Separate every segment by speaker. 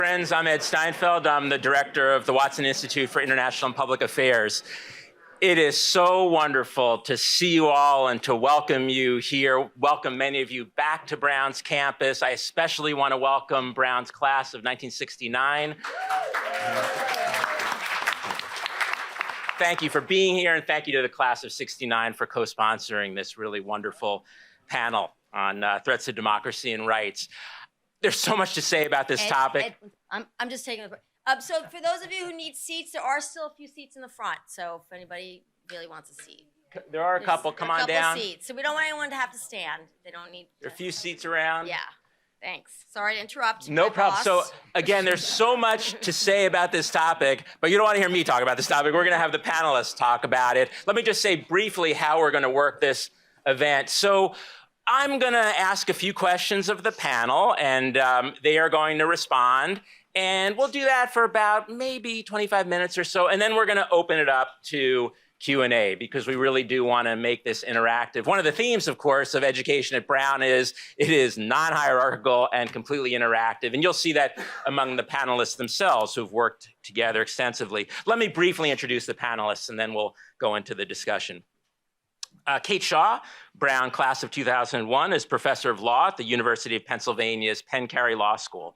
Speaker 1: Friends, I'm Ed Steinfeld. I'm the director of the Watson Institute for International and Public Affairs. It is so wonderful to see you all and to welcome you here, welcome many of you back to Brown's campus. I especially want to welcome Brown's class of 1969. Thank you for being here, and thank you to the class of 69 for co-sponsoring this really wonderful panel on threats to democracy and rights. There's so much to say about this topic.
Speaker 2: I'm just taking a so for those of you who need seats, there are still a few seats in the front. So if anybody really wants a seat.
Speaker 1: There are a couple. Come on down.
Speaker 2: Seats. So we don't want anyone to have to stand. They don't need
Speaker 1: There are a few seats around.
Speaker 2: Yeah. Thanks. Sorry to interrupt.
Speaker 1: No problem. So again, there's so much to say about this topic, but you don't want to hear me talk about this topic. We're going to have the panelists talk about it. Let me just say briefly how we're going to work this event. So I'm going to ask a few questions of the panel, and they are going to respond. And we'll do that for about maybe 25 minutes or so. And then we're going to open it up to Q&A because we really do want to make this interactive. One of the themes, of course, of education at Brown is it is non-hierarchical and completely interactive. And you'll see that among the panelists themselves who've worked together extensively. Let me briefly introduce the panelists, and then we'll go into the discussion. Kate Shaw, Brown class of 2001, is professor of law at the University of Pennsylvania's Penn Carey Law School.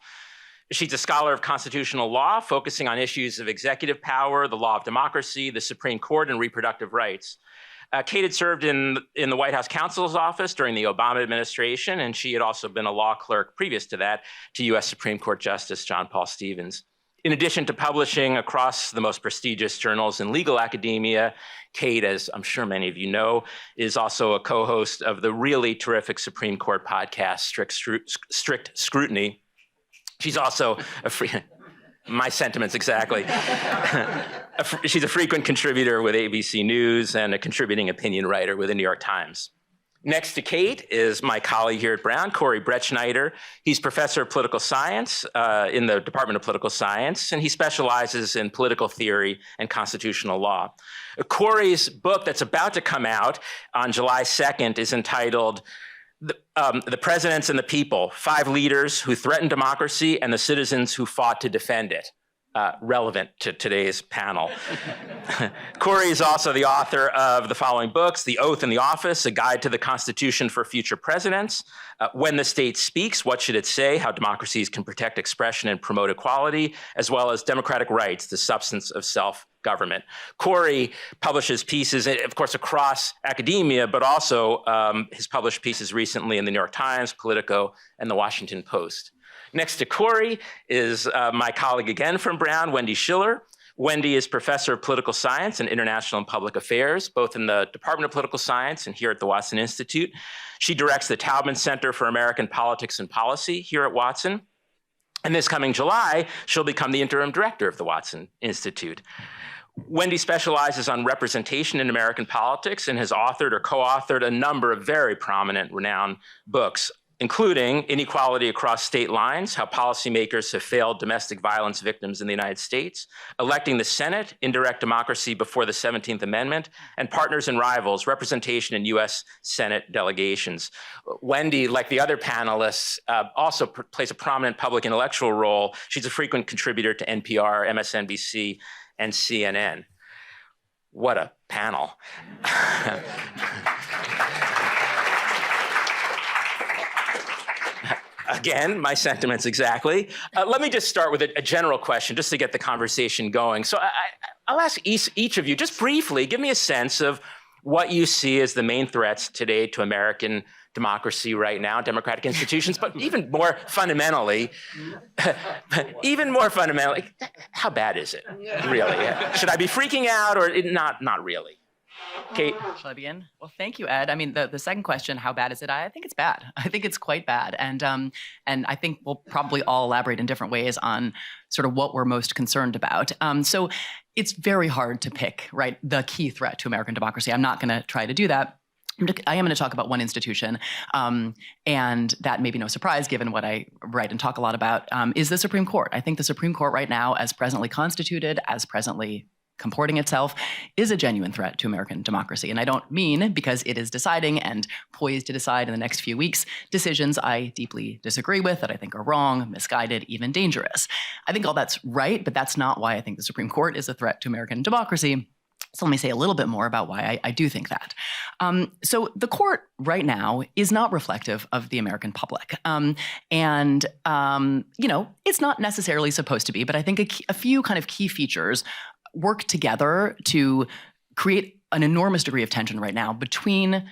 Speaker 1: She's a scholar of constitutional law, focusing on issues of executive power, the law of democracy, the Supreme Court, and reproductive rights. Kate had served in the White House counsel's office during the Obama administration, and she had also been a law clerk previous to that to U.S. Supreme Court Justice John Paul Stevens. In addition to publishing across the most prestigious journals in legal academia, Kate, as I'm sure many of you know, is also a co-host of the really terrific Supreme Court podcast, Strict Scrutiny. She's also my sentiments exactly. She's a frequent contributor with ABC News and a contributing opinion writer with the New York Times. Next to Kate is my colleague here at Brown, Brettschneider. He's professor of political science in the Department of Political Science, and he specializes in political theory and constitutional law. Corey's book that's about to come out on July 2nd is entitled The Presidents and the People, 5 Leaders Who Threatened Democracy and the Citizens Who Fought to Defend It. Relevant to today's panel. Corey is also the author of the following books: The Oath and the Office, A Guide to the Constitution for Future Presidents, When the State Speaks, What Should It Say? How Democracies Can Protect Expression and Promote Equality, as well as Democratic Rights, The Substance of Self-Government. Corey publishes pieces, of course, across academia, but also has published pieces recently in the New York Times, Politico, and the Washington Post. Next to Corey is my colleague again from Brown, Wendy Schiller. Wendy is professor of political science and international and public affairs, both in the Department of Political Science and here at the Watson Institute. She directs the Taubman Center for American Politics and Policy here at Watson. And this coming July, she'll become the interim director of the Watson Institute. Wendy specializes on representation in American politics and has authored or co-authored a number of very prominent, renowned books, including Inequality Across State Lines, How Policymakers Have Failed Domestic Violence Victims in the United States, Electing the Senate, Indirect Democracy Before the 17th Amendment, and Partners and Rivals, Representation in U.S. Senate Delegations. Wendy, like the other panelists, also plays a prominent public intellectual role. She's a frequent contributor to NPR, MSNBC, and CNN. What a panel. Again, my sentiments exactly. Let me just start with a general question, just to get the conversation going. So I'll ask each of you, just briefly, give me a sense of what you see as the main threats today to American democracy right now, democratic institutions, but even more fundamentally, how bad is it, really? Should I be freaking out or not really? Kate?
Speaker 3: Shall I begin? Well, thank you, Ed. I mean, the second question, how bad is it? I think it's bad. I think it's quite bad. And I think we'll probably all elaborate in different ways on sort of what we're most concerned about. So it's very hard to pick, right, the key threat to American democracy. I'm not going to try to do that. I am going to talk about one institution, and that may be no surprise given what I write and talk a lot about, is the Supreme Court. I think the Supreme Court right now, as presently constituted, as presently comporting itself is a genuine threat to American democracy. And I don't mean because it is deciding and poised to decide in the next few weeks decisions I deeply disagree with, that I think are wrong, misguided, even dangerous. I think all that's right, but that's not why I think the Supreme Court is a threat to American democracy. So let me say a little bit more about why I do think that. So the court right now is not reflective of the American public. It's not necessarily supposed to be, but I think a few kind of key features work together to create an enormous degree of tension right now between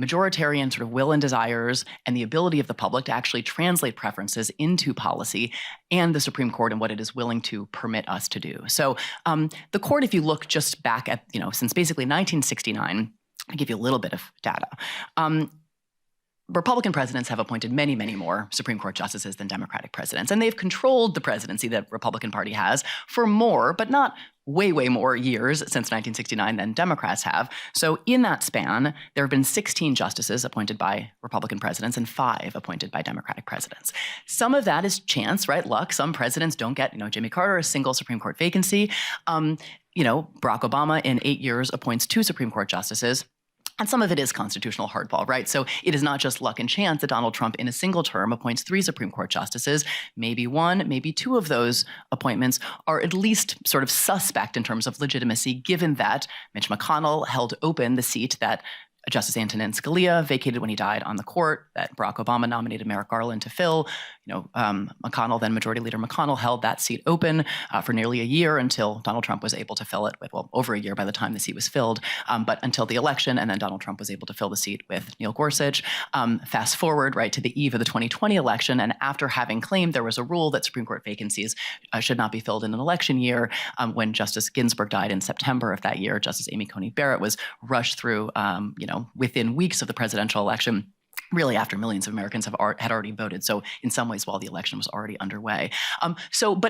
Speaker 3: majoritarian sort of will and desires and the ability of the public to actually translate preferences into policy and the Supreme Court and what it is willing to permit us to do. So the court, if you look just back at, since basically 1969, I'll give you a little bit of data. Republican presidents have appointed many, many more Supreme Court justices than Democratic presidents, and they've controlled the presidency that Republican Party has for more, but not way, way more years since 1969 than Democrats have. So in that span, there have been 16 justices appointed by Republican presidents and 5 appointed by Democratic presidents. Some of that is chance, right? Luck. Some presidents don't get, Jimmy Carter, a single Supreme Court vacancy. Barack Obama in 8 years appoints 2 Supreme Court justices. And some of it is constitutional hardball, right? So it is not just luck and chance that Donald Trump in a single term appoints 3 Supreme Court justices. Maybe 1, maybe 2 of those appointments are at least sort of suspect in terms of legitimacy, given that Mitch McConnell held open the seat that Justice Antonin Scalia vacated when he died on the court, that Barack Obama nominated Merrick Garland to fill. McConnell, then Majority Leader McConnell, held that seat open for nearly a year until Donald Trump was able to fill it with, over a year by the time the seat was filled, but until the election, and then Donald Trump was able to fill the seat with Neil Gorsuch. Fast forward, right, to the eve of the 2020 election, and after having claimed there was a rule that Supreme Court vacancies should not be filled in an election year, when Justice Ginsburg died in September of that year, Justice Amy Coney Barrett was rushed through, within weeks of the presidential election, really after millions of Americans had already voted. So in some ways, while the election was already underway. So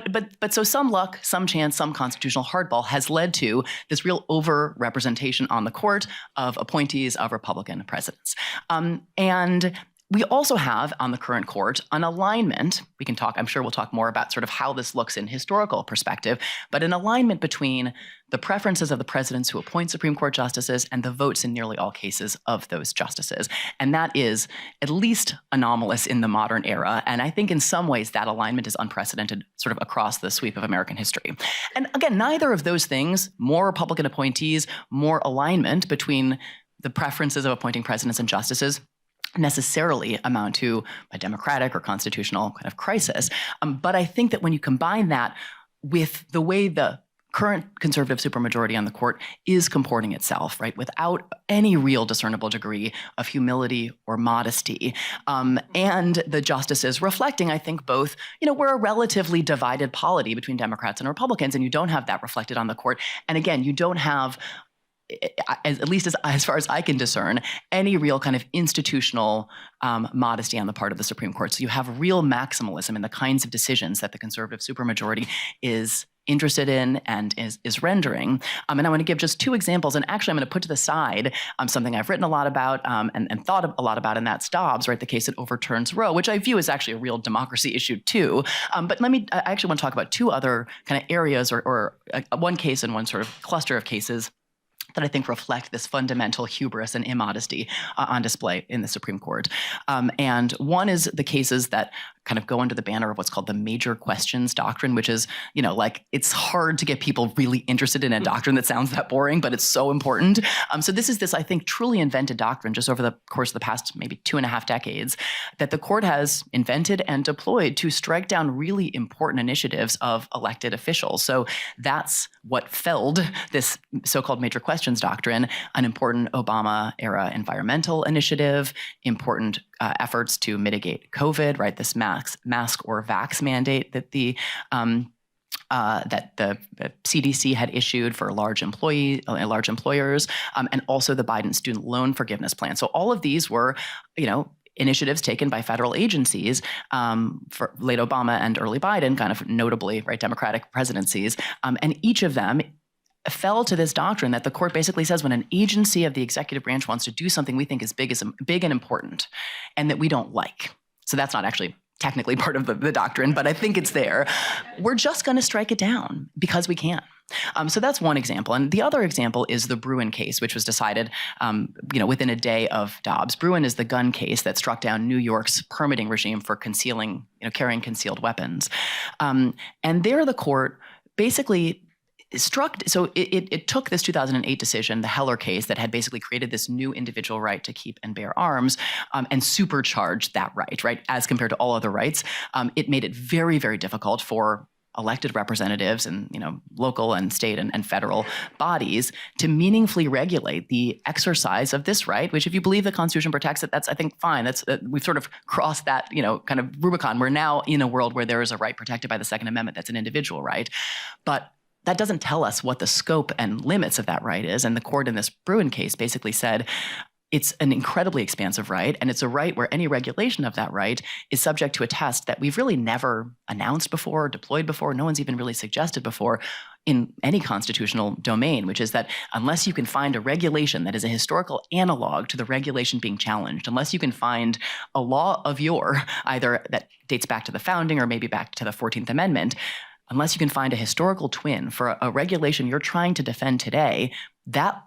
Speaker 3: some luck, some chance, some constitutional hardball has led to this real over-representation on the court of appointees of Republican presidents. And we also have on the current court an alignment. We can talk, I'm sure we'll talk more about sort of how this looks in historical perspective, but an alignment between the preferences of the presidents who appoint Supreme Court justices and the votes in nearly all cases of those justices. And that is at least anomalous in the modern era. And I think in some ways that alignment is unprecedented sort of across the sweep of American history. And again, neither of those things, more Republican appointees, more alignment between the preferences of appointing presidents and justices, necessarily amount to a democratic or constitutional kind of crisis. But I think that when you combine that with the way the current conservative supermajority on the court is comporting itself, right, without any real discernible degree of humility or modesty, and the justices reflecting, I think, both, we're a relatively divided polity between Democrats and Republicans, and you don't have that reflected on the court. And again, you don't have, at least as far as I can discern, any real kind of institutional modesty on the part of the Supreme Court. So you have real maximalism in the kinds of decisions that the conservative supermajority is interested in and is rendering. And I want to give just 2 examples. And actually, I'm going to put to the side something I've written a lot about and thought a lot about, and that's Dobbs, right? The case that overturns Roe, which I view as actually a real democracy issue too. But I actually want to talk about 2 other kind of areas or one case and one sort of cluster of cases that I think reflect this fundamental hubris and immodesty on display in the Supreme Court. And one is the cases that kind of go under the banner of what's called the major questions doctrine, which is, it's hard to get people really interested in a doctrine that sounds that boring, but it's so important. So this is I think, truly invented doctrine just over the course of the past maybe 2.5 decades that the court has invented and deployed to strike down really important initiatives of elected officials. So that's what felled this so-called major questions doctrine, an important Obama-era environmental initiative, important efforts to mitigate COVID, right? This mask or vax mandate that the CDC had issued for large employers, and also the Biden student loan forgiveness plan. So all of these were, initiatives taken by federal agencies for late Obama and early Biden, kind of notably, right, Democratic presidencies, and each of them fell to this doctrine that the court basically says when an agency of the executive branch wants to do something we think is big and important and that we don't like. So that's not actually technically part of the doctrine, but I think it's there. We're just going to strike it down because we can. So that's one example. And the other example is the Bruin case, which was decided within a day of Dobbs. Bruin is the gun case that struck down New York's permitting regime for carrying concealed weapons. And there the court basically it took this 2008 decision, the Heller case, that had basically created this new individual right to keep and bear arms, and supercharged that right, as compared to all other rights. It made it very, very difficult for elected representatives and local and state and federal bodies to meaningfully regulate the exercise of this right, which, if you believe the Constitution protects it, that's, I think, fine. That's we've sort of crossed that kind of Rubicon. We're now in a world where there is a right protected by the Second Amendment that's an individual right, but that doesn't tell us what the scope and limits of that right is. And the court in this Bruin case basically said it's an incredibly expansive right, and it's a right where any regulation of that right is subject to a test that we've really never announced before, deployed before, no one's even really suggested before in any constitutional domain, which is that unless you can find a regulation that is a historical analog to the regulation being challenged, unless you can find a law of yore, either that dates back to the founding or maybe back to the 14th Amendment, unless you can find a historical twin for a regulation you're trying to defend today, that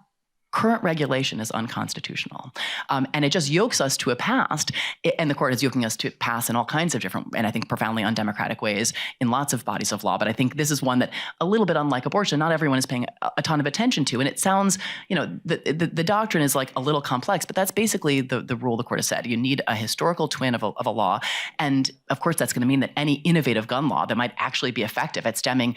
Speaker 3: current regulation is unconstitutional. And it just yokes us to a past, and the court is yoking us to pass in all kinds of different, and I think profoundly undemocratic ways in lots of bodies of law. But I think this is one that, a little bit unlike abortion, not everyone is paying a ton of attention to. And it sounds, the doctrine is like a little complex, but that's basically the rule the court has said. You need a historical twin of a law. And of course, that's going to mean that any innovative gun law that might actually be effective at stemming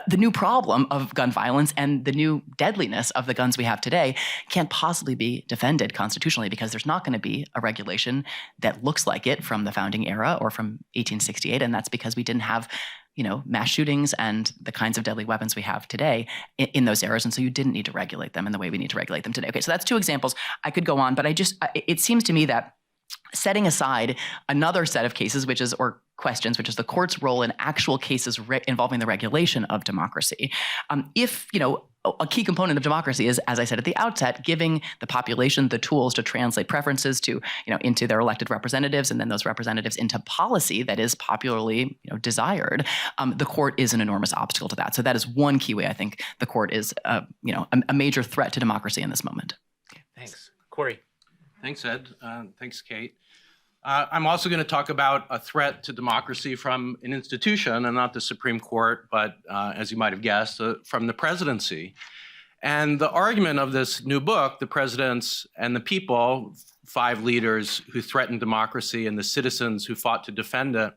Speaker 3: the new problem of gun violence and the new deadliness of the guns we have today can't possibly be defended constitutionally, because there's not going to be a regulation that looks like it from the founding era or from 1868. And that's because we didn't have, mass shootings and the kinds of deadly weapons we have today in those eras. And so you didn't need to regulate them in the way we need to regulate them today. Okay, so that's two examples. I could go on, but it seems to me that setting aside another set of cases, or questions, which is the court's role in actual cases involving the regulation of democracy. If a key component of democracy is, as I said at the outset, giving the population the tools to translate preferences into their elected representatives, and then those representatives into policy that is popularly desired. The court is an enormous obstacle to that. So that is one key way I think the court is a major threat to democracy in this moment.
Speaker 1: Okay, thanks. Corey.
Speaker 4: Thanks, Ed. Thanks, Kate. I'm also going to talk about a threat to democracy from an institution, and not the Supreme Court, but as you might have guessed, from the presidency. And the argument of this new book, The Presidents and the People, 5 leaders who threatened democracy and the citizens who fought to defend it,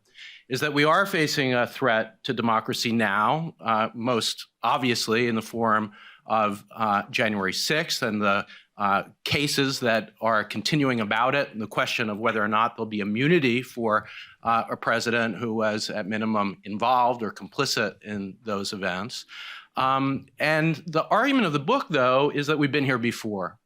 Speaker 4: is that we are facing a threat to democracy now, most obviously in the form of January 6th and the cases that are continuing about it, and the question of whether or not there'll be immunity for a president who was at minimum involved or complicit in those events. And the argument of the book, though, is that we've been here before,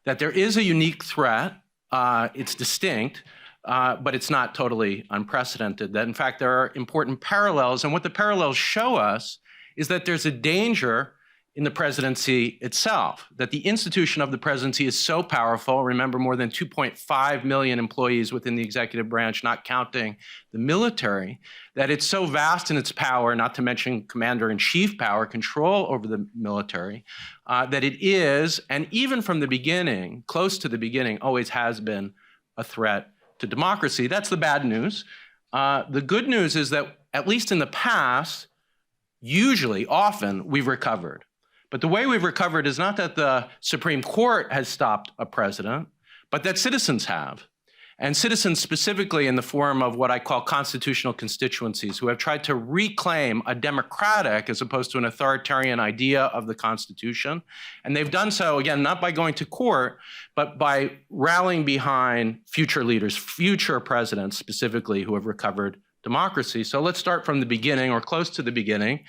Speaker 4: that there is a unique threat. It's distinct, but it's not totally unprecedented. That, in fact, there are important parallels. And what the parallels show us is that there's a danger in the presidency itself, that the institution of the presidency is so powerful. Remember, more than 2.5 million employees within the executive branch, not counting the military, that it's so vast in its power, not to mention commander-in-chief power, control over the military, that it is, and even from the beginning, close to the beginning, always has been a threat to democracy. That's the bad news. The good news is that, at least in the past, usually, often, we've recovered. But the way we've recovered is not that the Supreme Court has stopped a president, but that citizens have. And citizens specifically in the form of what I call constitutional constituencies, who have tried to reclaim a democratic as opposed to an authoritarian idea of the Constitution. And they've done so, again, not by going to court, but by rallying behind future leaders, future presidents specifically, who have recovered democracy. So let's start from the beginning, or close to the beginning.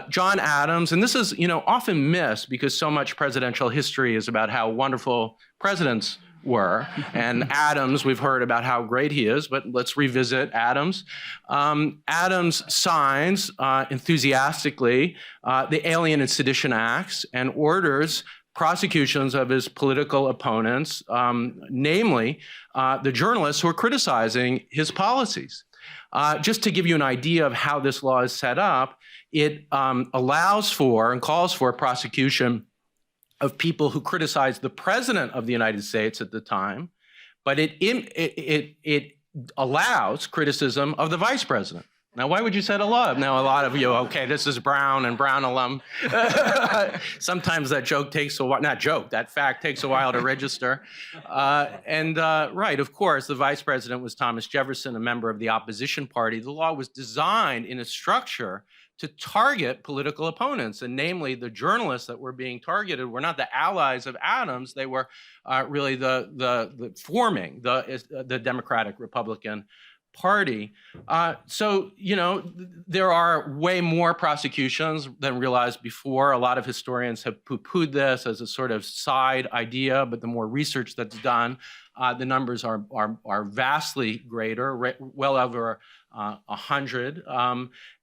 Speaker 4: John Adams, and this is often missed because so much presidential history is about how wonderful presidents were. And Adams, we've heard about how great he is, but let's revisit Adams. Adams signs enthusiastically the Alien and Sedition Acts and orders prosecutions of his political opponents, namely the journalists who are criticizing his policies. Just to give you an idea of how this law is set up, it allows for and calls for prosecution of people who criticize the president of the United States at the time, but it allows criticism of the vice president. Now, why would you set a law up? Now, a lot of you, okay, this is Brown and Brown alum. Sometimes that joke takes a while, not joke, that fact takes a while to register. Right, of course, the vice president was Thomas Jefferson, a member of the opposition party. The law was designed in a structure to target political opponents, and namely the journalists that were being targeted were not the allies of Adams, they were really the forming the Democratic Republican Party. So, you know, there are way more prosecutions than realized before. A lot of historians have poo-pooed this as a sort of side idea, but the more research that's done, the numbers are vastly greater, well over 100,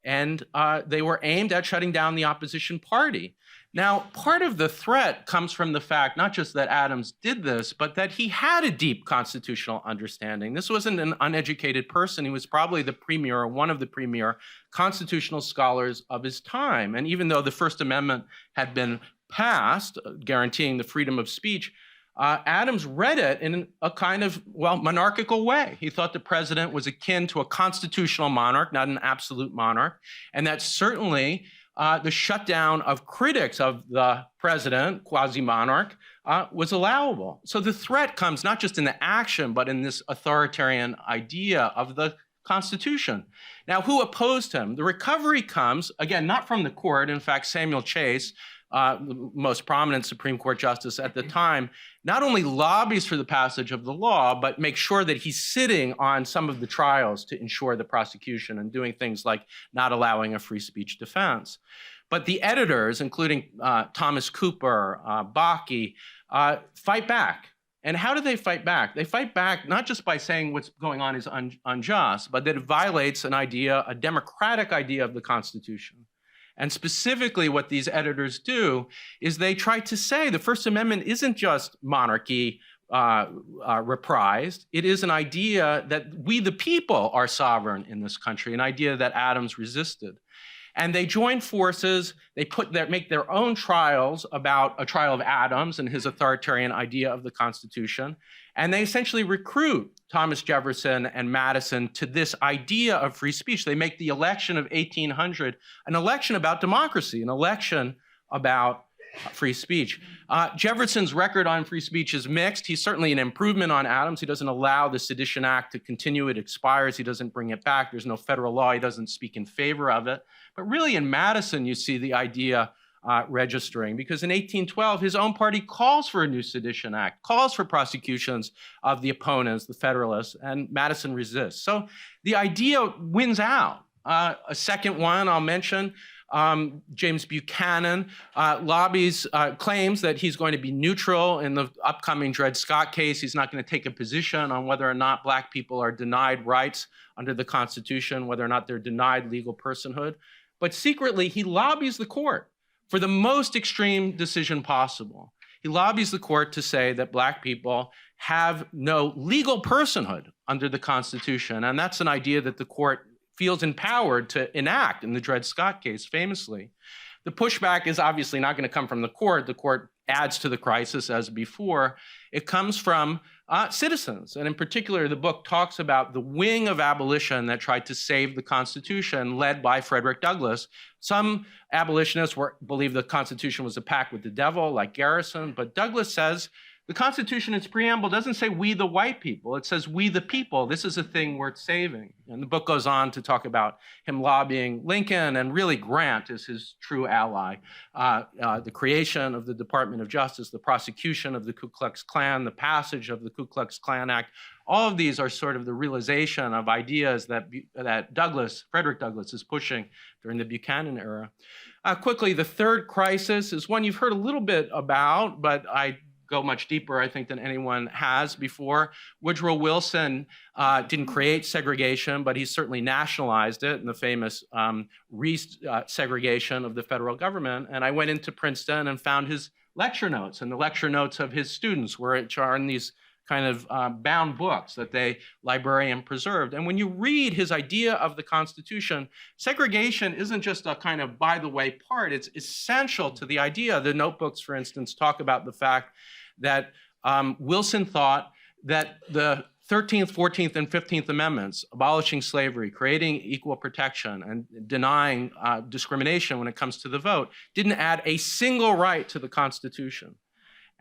Speaker 4: and they were aimed at shutting down the opposition party. Now, part of the threat comes from the fact not just that Adams did this, but that he had a deep constitutional understanding. This wasn't an uneducated person. He was probably the premier or one of the premier constitutional scholars of his time. And even though the First Amendment had been passed, guaranteeing the freedom of speech, Adams read it in a kind of, well, monarchical way. He thought the president was akin to a constitutional monarch, not an absolute monarch, and that certainly the shutdown of critics of the president, quasi-monarch, was allowable. So the threat comes not just in the action, but in this authoritarian idea of the Constitution. Now, who opposed him? The recovery comes, again, not from the court. In fact, Samuel Chase, the most prominent Supreme Court justice at the time, not only lobbies for the passage of the law, but makes sure that he's sitting on some of the trials to ensure the prosecution and doing things like not allowing a free speech defense. But the editors, including Thomas Cooper, Bakke, fight back. And how do they fight back? They fight back not just by saying what's going on is unjust, but that it violates an idea, a democratic idea of the Constitution. And specifically what these editors do is they try to say the First Amendment isn't just monarchy reprised. It is an idea that we the people are sovereign in this country, an idea that Adams resisted. And they join forces, they make their own trials about a trial of Adams and his authoritarian idea of the Constitution. And they essentially recruit Thomas Jefferson and Madison to this idea of free speech. They make the election of 1800 an election about democracy, an election about free speech. Jefferson's record on free speech is mixed. He's certainly an improvement on Adams. He doesn't allow the Sedition Act to continue. It expires. He doesn't bring it back. There's no federal law. He doesn't speak in favor of it. But really in Madison, you see the idea registering, because in 1812, his own party calls for a new Sedition Act, calls for prosecutions of the opponents, the Federalists, and Madison resists. So the idea wins out. A second one I'll mention, James Buchanan claims that he's going to be neutral in the upcoming Dred Scott case. He's not going to take a position on whether or not Black people are denied rights under the Constitution, whether or not they're denied legal personhood. But secretly, he lobbies the court for the most extreme decision possible. He lobbies the court to say that Black people have no legal personhood under the Constitution. And that's an idea that the court feels empowered to enact in the Dred Scott case, famously. The pushback is obviously not going to come from the court. The court adds to the crisis as before. It comes from citizens. And in particular, the book talks about the wing of abolition that tried to save the Constitution, led by Frederick Douglass. Some abolitionists believe the Constitution was a pact with the devil, like Garrison, but Douglass says the Constitution, its preamble, doesn't say we the white people. It says we the people. This is a thing worth saving. And the book goes on to talk about him lobbying Lincoln, and really Grant is his true ally. The creation of the Department of Justice, the prosecution of the Ku Klux Klan, the passage of the Ku Klux Klan Act. All of these are sort of the realization of ideas that Frederick Douglass is pushing during the Buchanan era. Quickly, the third crisis is one you've heard a little bit about, but I go much deeper, I think, than anyone has before. Woodrow Wilson didn't create segregation, but he certainly nationalized it in the famous re-segregation of the federal government. And I went into Princeton and found his lecture notes, and the lecture notes of his students, which are in these kind of bound books that they librarian preserved. And when you read his idea of the Constitution, segregation isn't just a kind of by-the-way part. It's essential to the idea. The notebooks, for instance, talk about the fact that Wilson thought that the 13th, 14th, and 15th Amendments, abolishing slavery, creating equal protection, and denying discrimination when it comes to the vote, didn't add a single right to the Constitution.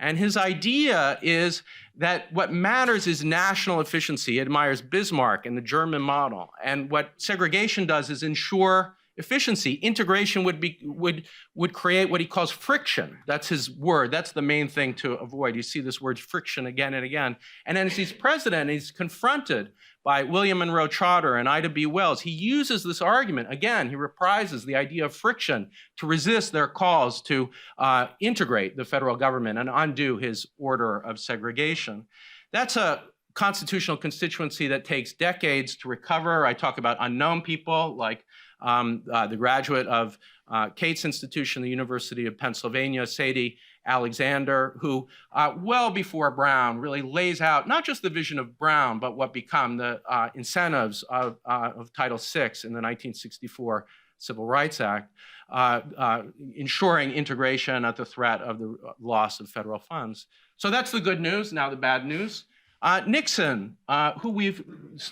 Speaker 4: And his idea is that what matters is national efficiency. He admires Bismarck and the German model. And what segregation does is ensure efficiency. Integration would create what he calls friction. That's his word. That's the main thing to avoid. You see this word friction again and again. And then as he's president, he's confronted by William Monroe Trotter and Ida B. Wells. He uses this argument. Again, he reprises the idea of friction to resist their calls to integrate the federal government and undo his order of segregation. That's a constitutional constituency that takes decades to recover. I talk about unknown people like the graduate of Cates Institution, the University of Pennsylvania, Sadie Alexander, who well before Brown really lays out not just the vision of Brown, but what become the incentives of Title VI in the 1964 Civil Rights Act, ensuring integration at the threat of the loss of federal funds. So that's the good news. Now the bad news. Nixon, who we've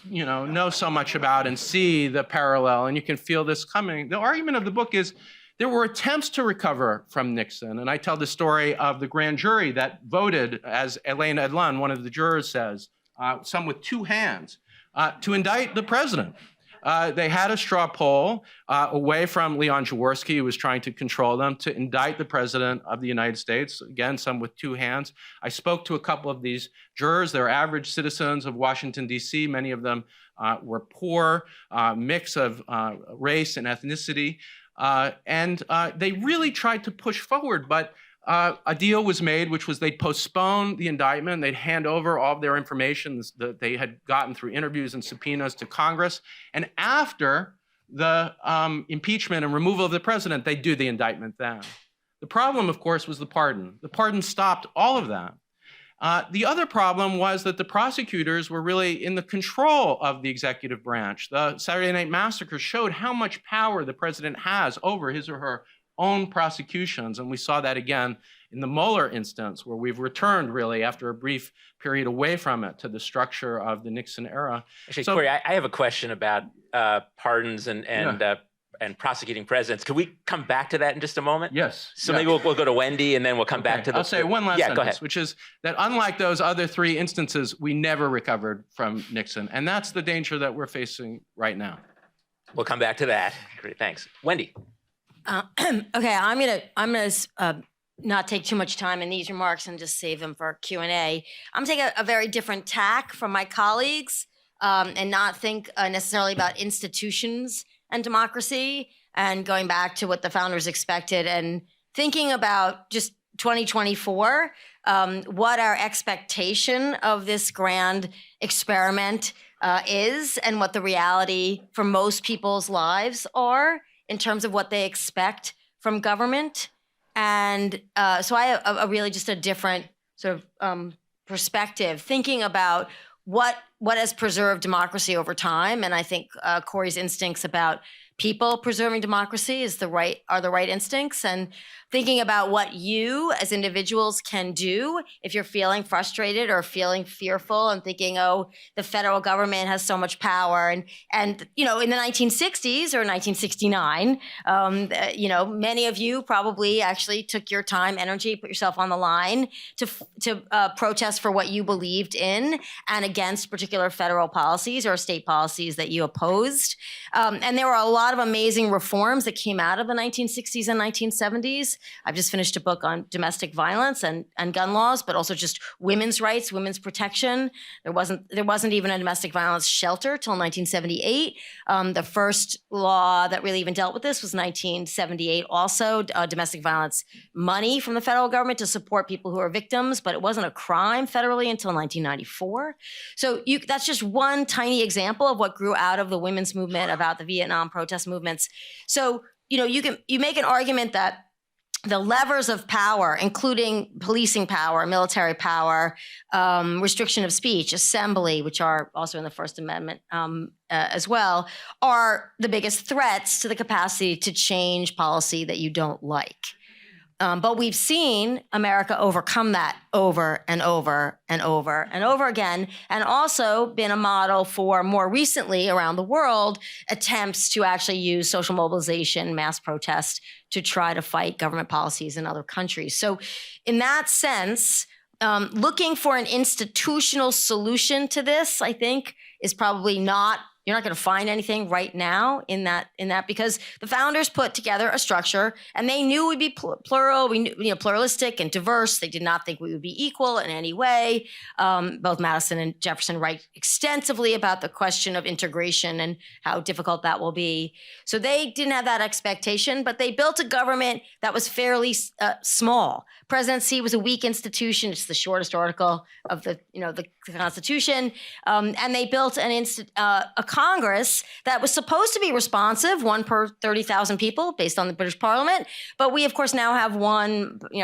Speaker 4: know so much about and see the parallel, and you can feel this coming. The argument of the book is there were attempts to recover from Nixon, and I tell the story of the grand jury that voted, as Elaine Edlund, one of the jurors says, some with two hands, to indict the president. They had a straw poll away from Leon Jaworski, who was trying to control them, to indict the president of the United States. Again, some with two hands. I spoke to a couple of these jurors. They're average citizens of Washington, D.C. Many of them were poor, mix of race and ethnicity. And they really tried to push forward, but a deal was made, which was they'd postpone the indictment. They'd hand over all of their information that they had gotten through interviews and subpoenas to Congress. And after the impeachment and removal of the president, they'd do the indictment then. The problem, of course, was the pardon. The pardon stopped all of that. The other problem was that the prosecutors were really in the control of the executive branch. The Saturday Night Massacre showed how much power the president has over his or her own prosecutions. And we saw that again in the Mueller instance, where we've returned really after a brief period away from it to the structure of the Nixon era.
Speaker 1: Actually, Corey, I have a question about pardons and prosecuting presidents. Could we come back to that in just a moment?
Speaker 4: Yes.
Speaker 1: So maybe we'll go to Wendy and then we'll come back to the...
Speaker 4: I'll say one last sentence,
Speaker 1: go ahead.
Speaker 4: which is that unlike those other three instances, we never recovered from Nixon. And that's the danger that we're facing right now.
Speaker 1: We'll come back to that. Great, thanks. Wendy.
Speaker 2: Okay, I'm gonna not take too much time in these remarks and just save them for Q&A. I'm gonna take a very different tack from my colleagues and not think necessarily about institutions and democracy and going back to what the founders expected and thinking about just 2024, what our expectation of this grand experiment is and what the reality for most people's lives are in terms of what they expect from government. And so I have a really just a different sort of perspective, thinking about what has preserved democracy over time. And I think Corey's instincts about people preserving democracy are the right instincts, and thinking about what you as individuals can do if you're feeling frustrated or feeling fearful and thinking, oh, the federal government has so much power. And in the 1960s or 1969, many of you probably actually took your time, energy, put yourself on the line to protest for what you believed in and against particular federal policies or state policies that you opposed. And there were a lot of amazing reforms that came out of the 1960s and 1970s. I've just finished a book on domestic violence and gun laws, but also just women's rights, women's protection. There wasn't even a domestic violence shelter till 1978. The first law that really even dealt with this was 1978 also, domestic violence money from the federal government to support people who are victims, but it wasn't a crime federally until 1994. So that's just one tiny example of what grew out of the women's movement, about the Vietnam protest movements. So, you make an argument that the levers of power, including policing power, military power, restriction of speech, assembly, which are also in the First Amendment as well, are the biggest threats to the capacity to change policy that you don't like. But we've seen America overcome that over and over and over and over again, and also been a model for, more recently around the world, attempts to actually use social mobilization, mass protest to try to fight government policies in other countries. So in that sense, looking for an institutional solution to this, I think, is probably not, you're not going to find anything right now in that, because the founders put together a structure and they knew we'd be plural, we knew, pluralistic and diverse. They did not think we would be equal in any way. Both Madison and Jefferson write extensively about the question of integration and how difficult that will be. So they didn't have that expectation, but they built a government that was fairly small. Presidency was a weak institution. It's the shortest article of the Constitution. And they built a Congress that was supposed to be responsive, 1 per 30,000 people based on the British Parliament. But we, of course, now have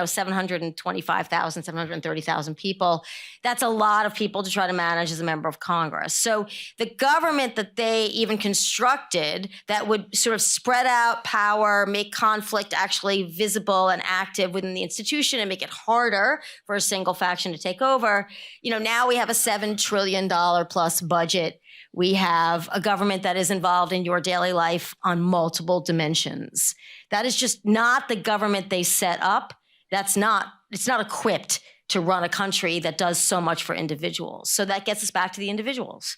Speaker 2: 725,000, 730,000 people. That's a lot of people to try to manage as a member of Congress. So the government that they even constructed that would sort of spread out power, make conflict actually visible and active within the institution and make it harder for a single faction to take over. Now we have a $7 trillion plus budget. We have a government that is involved in your daily life on multiple dimensions. That is just not the government they set up. It's not equipped to run a country that does so much for individuals. So that gets us back to the individuals.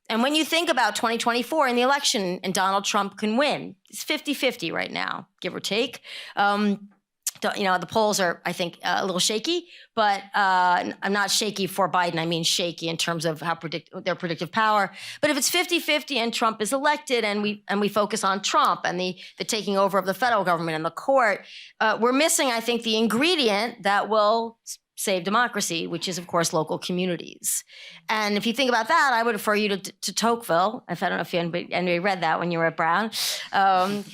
Speaker 2: And when you think about 2024 in the election and Donald Trump can win, it's 50-50 right now, give or take. The polls are, I think, a little shaky, but I'm not shaky for Biden. I mean shaky in terms of how their predictive power. But if it's 50-50 and Trump is elected and we focus on Trump and the taking over of the federal government and the court, we're missing, I think, the ingredient that will save democracy, which is, of course, local communities. And if you think about that, I would refer you to Tocqueville. I don't know if anybody read that when you were at Brown. And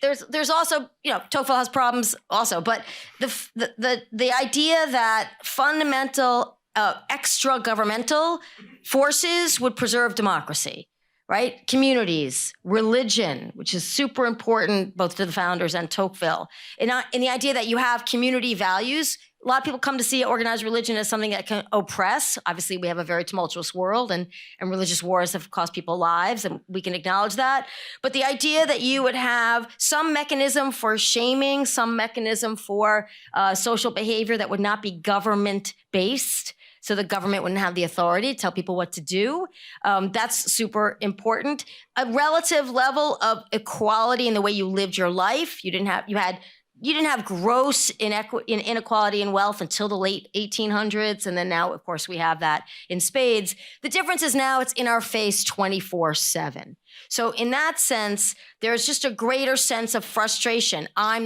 Speaker 2: there's also, Tocqueville has problems also, but the idea that fundamental extra-governmental forces would preserve democracy, right? Communities, religion, which is super important both to the founders and Tocqueville. In the idea that you have community values. A lot of people come to see organized religion as something that can oppress. Obviously, we have a very tumultuous world, and religious wars have cost people lives, and we can acknowledge that. But the idea that you would have some mechanism for shaming, some mechanism for social behavior that would not be government-based, so the government wouldn't have the authority to tell people what to do, that's super important. A relative level of equality in the way you lived your life. You didn't have gross inequality in wealth until the late 1800s. And then now, of course, we have that in spades. The difference is now it's in our face 24/7. So in that sense, there's just a greater sense of frustration. I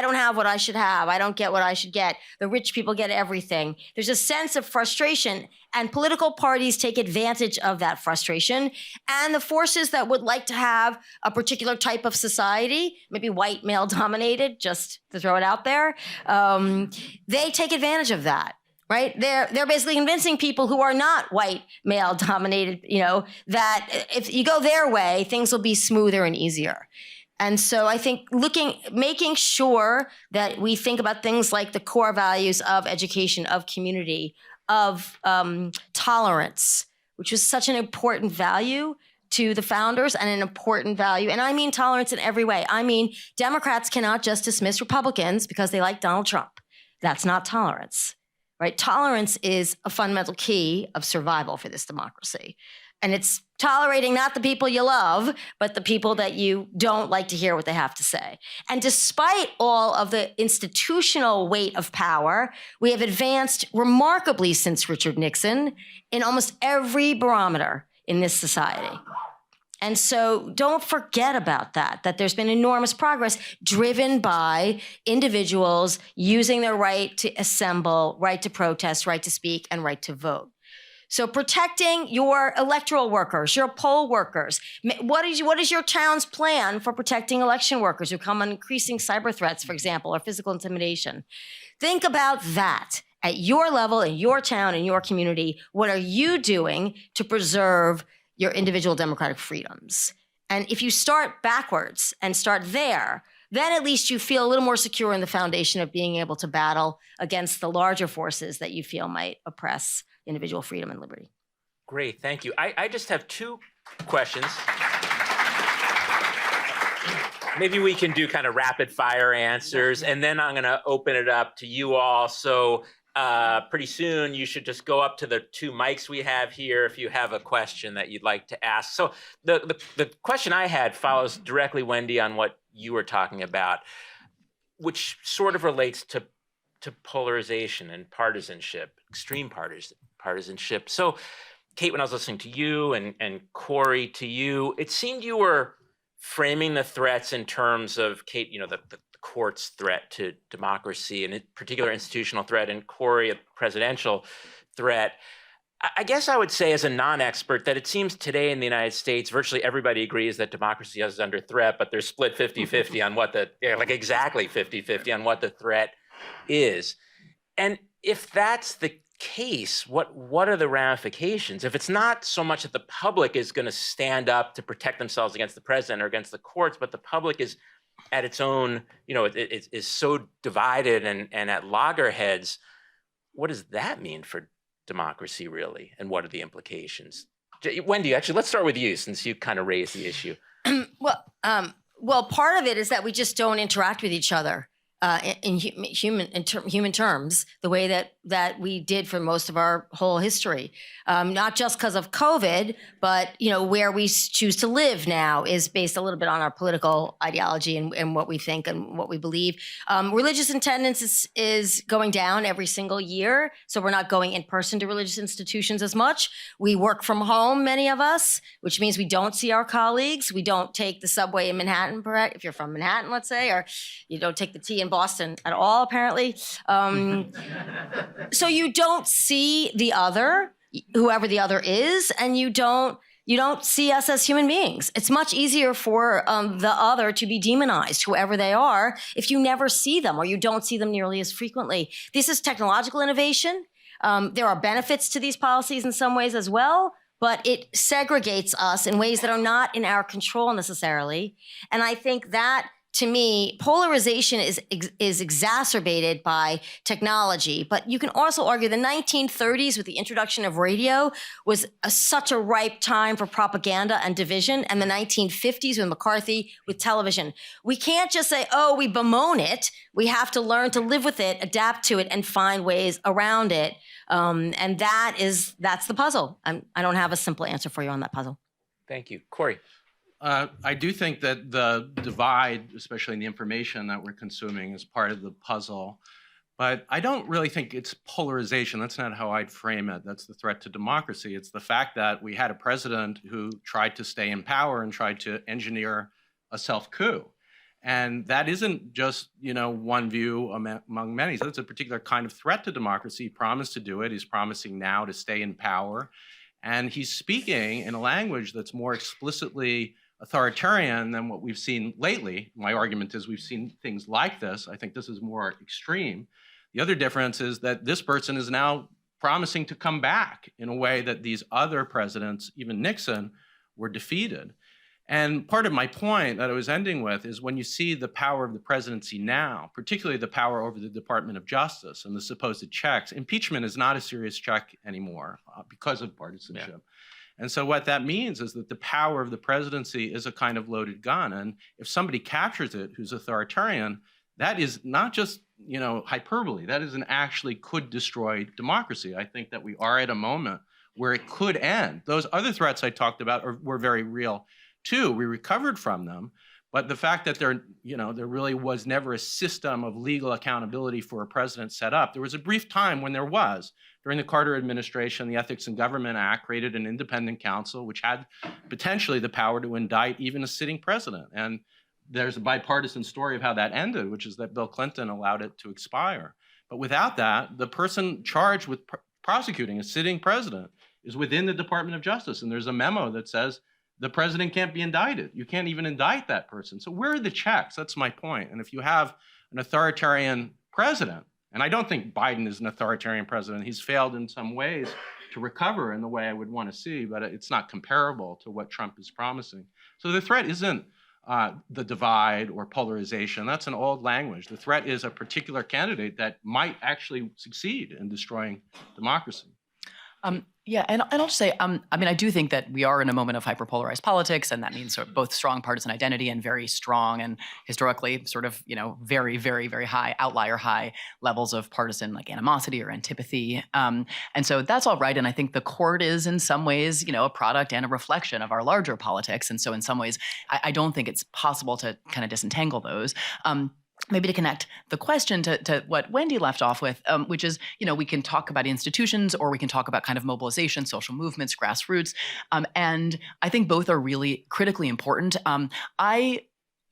Speaker 2: don't have what I should have. I don't get what I should get. The rich people get everything. There's a sense of frustration, and political parties take advantage of that frustration. And the forces that would like to have a particular type of society, maybe white male dominated, just to throw it out there, they take advantage of that. Right? They're basically convincing people who are not white, male dominated, that if you go their way, things will be smoother and easier. And so I think making sure that we think about things like the core values of education, of community, of tolerance, which was such an important value to the founders and an important value. And I mean tolerance in every way. I mean, Democrats cannot just dismiss Republicans because they like Donald Trump. That's not tolerance. Right? Tolerance is a fundamental key of survival for this democracy. And it's tolerating not the people you love, but the people that you don't like to hear what they have to say. And despite all of the institutional weight of power, we have advanced remarkably since Richard Nixon in almost every barometer in this society. And so don't forget about that there's been enormous progress driven by individuals using their right to assemble, right to protest, right to speak, and right to vote. So protecting your electoral workers, your poll workers. What is your town's plan for protecting election workers who come on increasing cyber threats, for example, or physical intimidation? Think about that at your level, in your town, in your community. What are you doing to preserve your individual democratic freedoms? And if you start backwards and start there, then at least you feel a little more secure in the foundation of being able to battle against the larger forces that you feel might oppress individual freedom and liberty.
Speaker 1: Great, thank you. I just have two questions. Maybe we can do kind of rapid fire answers, and then I'm going to open it up to you all. So pretty soon you should just go up to the two mics we have here if you have a question that you'd like to ask. So the question I had follows directly, Wendy, on what you were talking about, which sort of relates to polarization and partisanship, extreme partisanship. So Kate, when I was listening to you and Corey to you, it seemed you were framing the threats in terms of, Kate, the court's threat to democracy and in particular institutional threat, and Corey, a presidential threat. I guess I would say as a non-expert that it seems today in the United States, virtually everybody agrees that democracy is under threat, but they're split 50-50 on what exactly 50-50 on what the threat is. And if that's the case, what are the ramifications? If it's not so much that the public is going to stand up to protect themselves against the president or against the courts, but the public is at its own, it is so divided and at loggerheads, what does that mean for democracy really? And what are the implications? Wendy, actually, let's start with you since you kind of raised the issue.
Speaker 2: Well, part of it is that we just don't interact with each other in human terms, the way that we did for most of our whole history. Not just because of COVID, but where we choose to live now is based a little bit on our political ideology and what we think and what we believe. Religious attendance is going down every single year, so we're not going in person to religious institutions as much. We work from home, many of us, which means we don't see our colleagues. We don't take the subway in Manhattan, if you're from Manhattan, let's say, or you don't take the T in Boston at all, apparently. So you don't see the other, whoever the other is, and you don't see us as human beings. It's much easier for the other to be demonized, whoever they are, if you never see them or you don't see them nearly as frequently. This is technological innovation. There are benefits to these policies in some ways as well, but it segregates us in ways that are not in our control necessarily. And I think that, to me, polarization is exacerbated by technology. But you can also argue the 1930s with the introduction of radio was such a ripe time for propaganda and division, and the 1950s with McCarthy with television. We can't just say, oh, we bemoan it. We have to learn to live with it, adapt to it, and find ways around it. And that's the puzzle. I don't have a simple answer for you on that puzzle.
Speaker 1: Thank you. Corey.
Speaker 4: I do think that the divide, especially in the information that we're consuming, is part of the puzzle. But I don't really think it's polarization. That's not how I'd frame it. That's the threat to democracy. It's the fact that we had a president who tried to stay in power and tried to engineer a self-coup. And that isn't just, one view among many. So it's a particular kind of threat to democracy. He promised to do it. He's promising now to stay in power. And he's speaking in a language that's more explicitly authoritarian than what we've seen lately. My argument is we've seen things like this. I think this is more extreme. The other difference is that this person is now promising to come back in a way that these other presidents, even Nixon, were defeated. And part of my point that I was ending with is when you see the power of the presidency now, particularly the power over the Department of Justice and the supposed checks, impeachment is not a serious check anymore because of partisanship. Yeah. And so what that means is that the power of the presidency is a kind of loaded gun. And if somebody captures it who's authoritarian, that is not just, hyperbole. That is actually could destroy democracy. I think that we are at a moment where it could end. Those other threats I talked about were very real too. We recovered from them. But the fact that there really was never a system of legal accountability for a president set up. There was a brief time when there was. During the Carter administration, the Ethics in Government Act created an independent counsel which had potentially the power to indict even a sitting president. And there's a bipartisan story of how that ended, which is that Bill Clinton allowed it to expire. But without that, the person charged with prosecuting a sitting president is within the Department of Justice. And there's a memo that says the president can't be indicted. You can't even indict that person. So where are the checks? That's my point. And if you have an authoritarian president, and I don't think Biden is an authoritarian president, he's failed in some ways to recover in the way I would want to see, but it's not comparable to what Trump is promising. So the threat isn't the divide or polarization. That's an old language. The threat is a particular candidate that might actually succeed in destroying democracy.
Speaker 3: Yeah, and I'll just say, I mean, I do think that we are in a moment of hyperpolarized politics, and that means sort of both strong partisan identity and very strong and historically sort of, very, very, very high, outlier high levels of partisan like animosity or antipathy. And so that's all right. And I think the court is in some ways, a product and a reflection of our larger politics. And so in some ways, I don't think it's possible to kind of disentangle those. Maybe to connect the question to what Wendy left off with, which is, we can talk about institutions or we can talk about kind of mobilization, social movements, grassroots. And I think both are really critically important. And I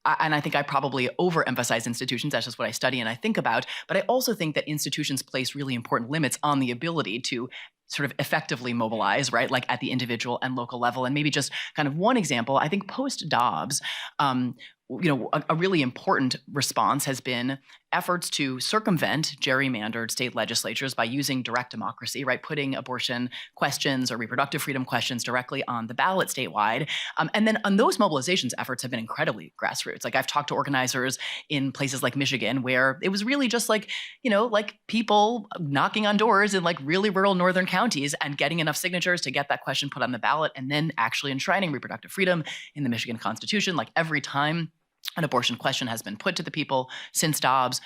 Speaker 3: think I probably overemphasize institutions. That's just what I study and I think about. But I also think that institutions place really important limits on the ability to sort of effectively mobilize, right? Like at the individual and local level. And maybe just kind of one example, I think post-Dobbs, a really important response has been efforts to circumvent gerrymandered state legislatures by using direct democracy, right? Putting abortion questions or reproductive freedom questions directly on the ballot statewide. And then on those mobilizations, efforts have been incredibly grassroots. Like I've talked to organizers in places like Michigan where it was really just like, like people knocking on doors in like really rural northern counties and getting enough signatures to get that question put on the ballot and then actually enshrining reproductive freedom in the Michigan Constitution. Like every time an abortion question has been put to the people since Dobbs,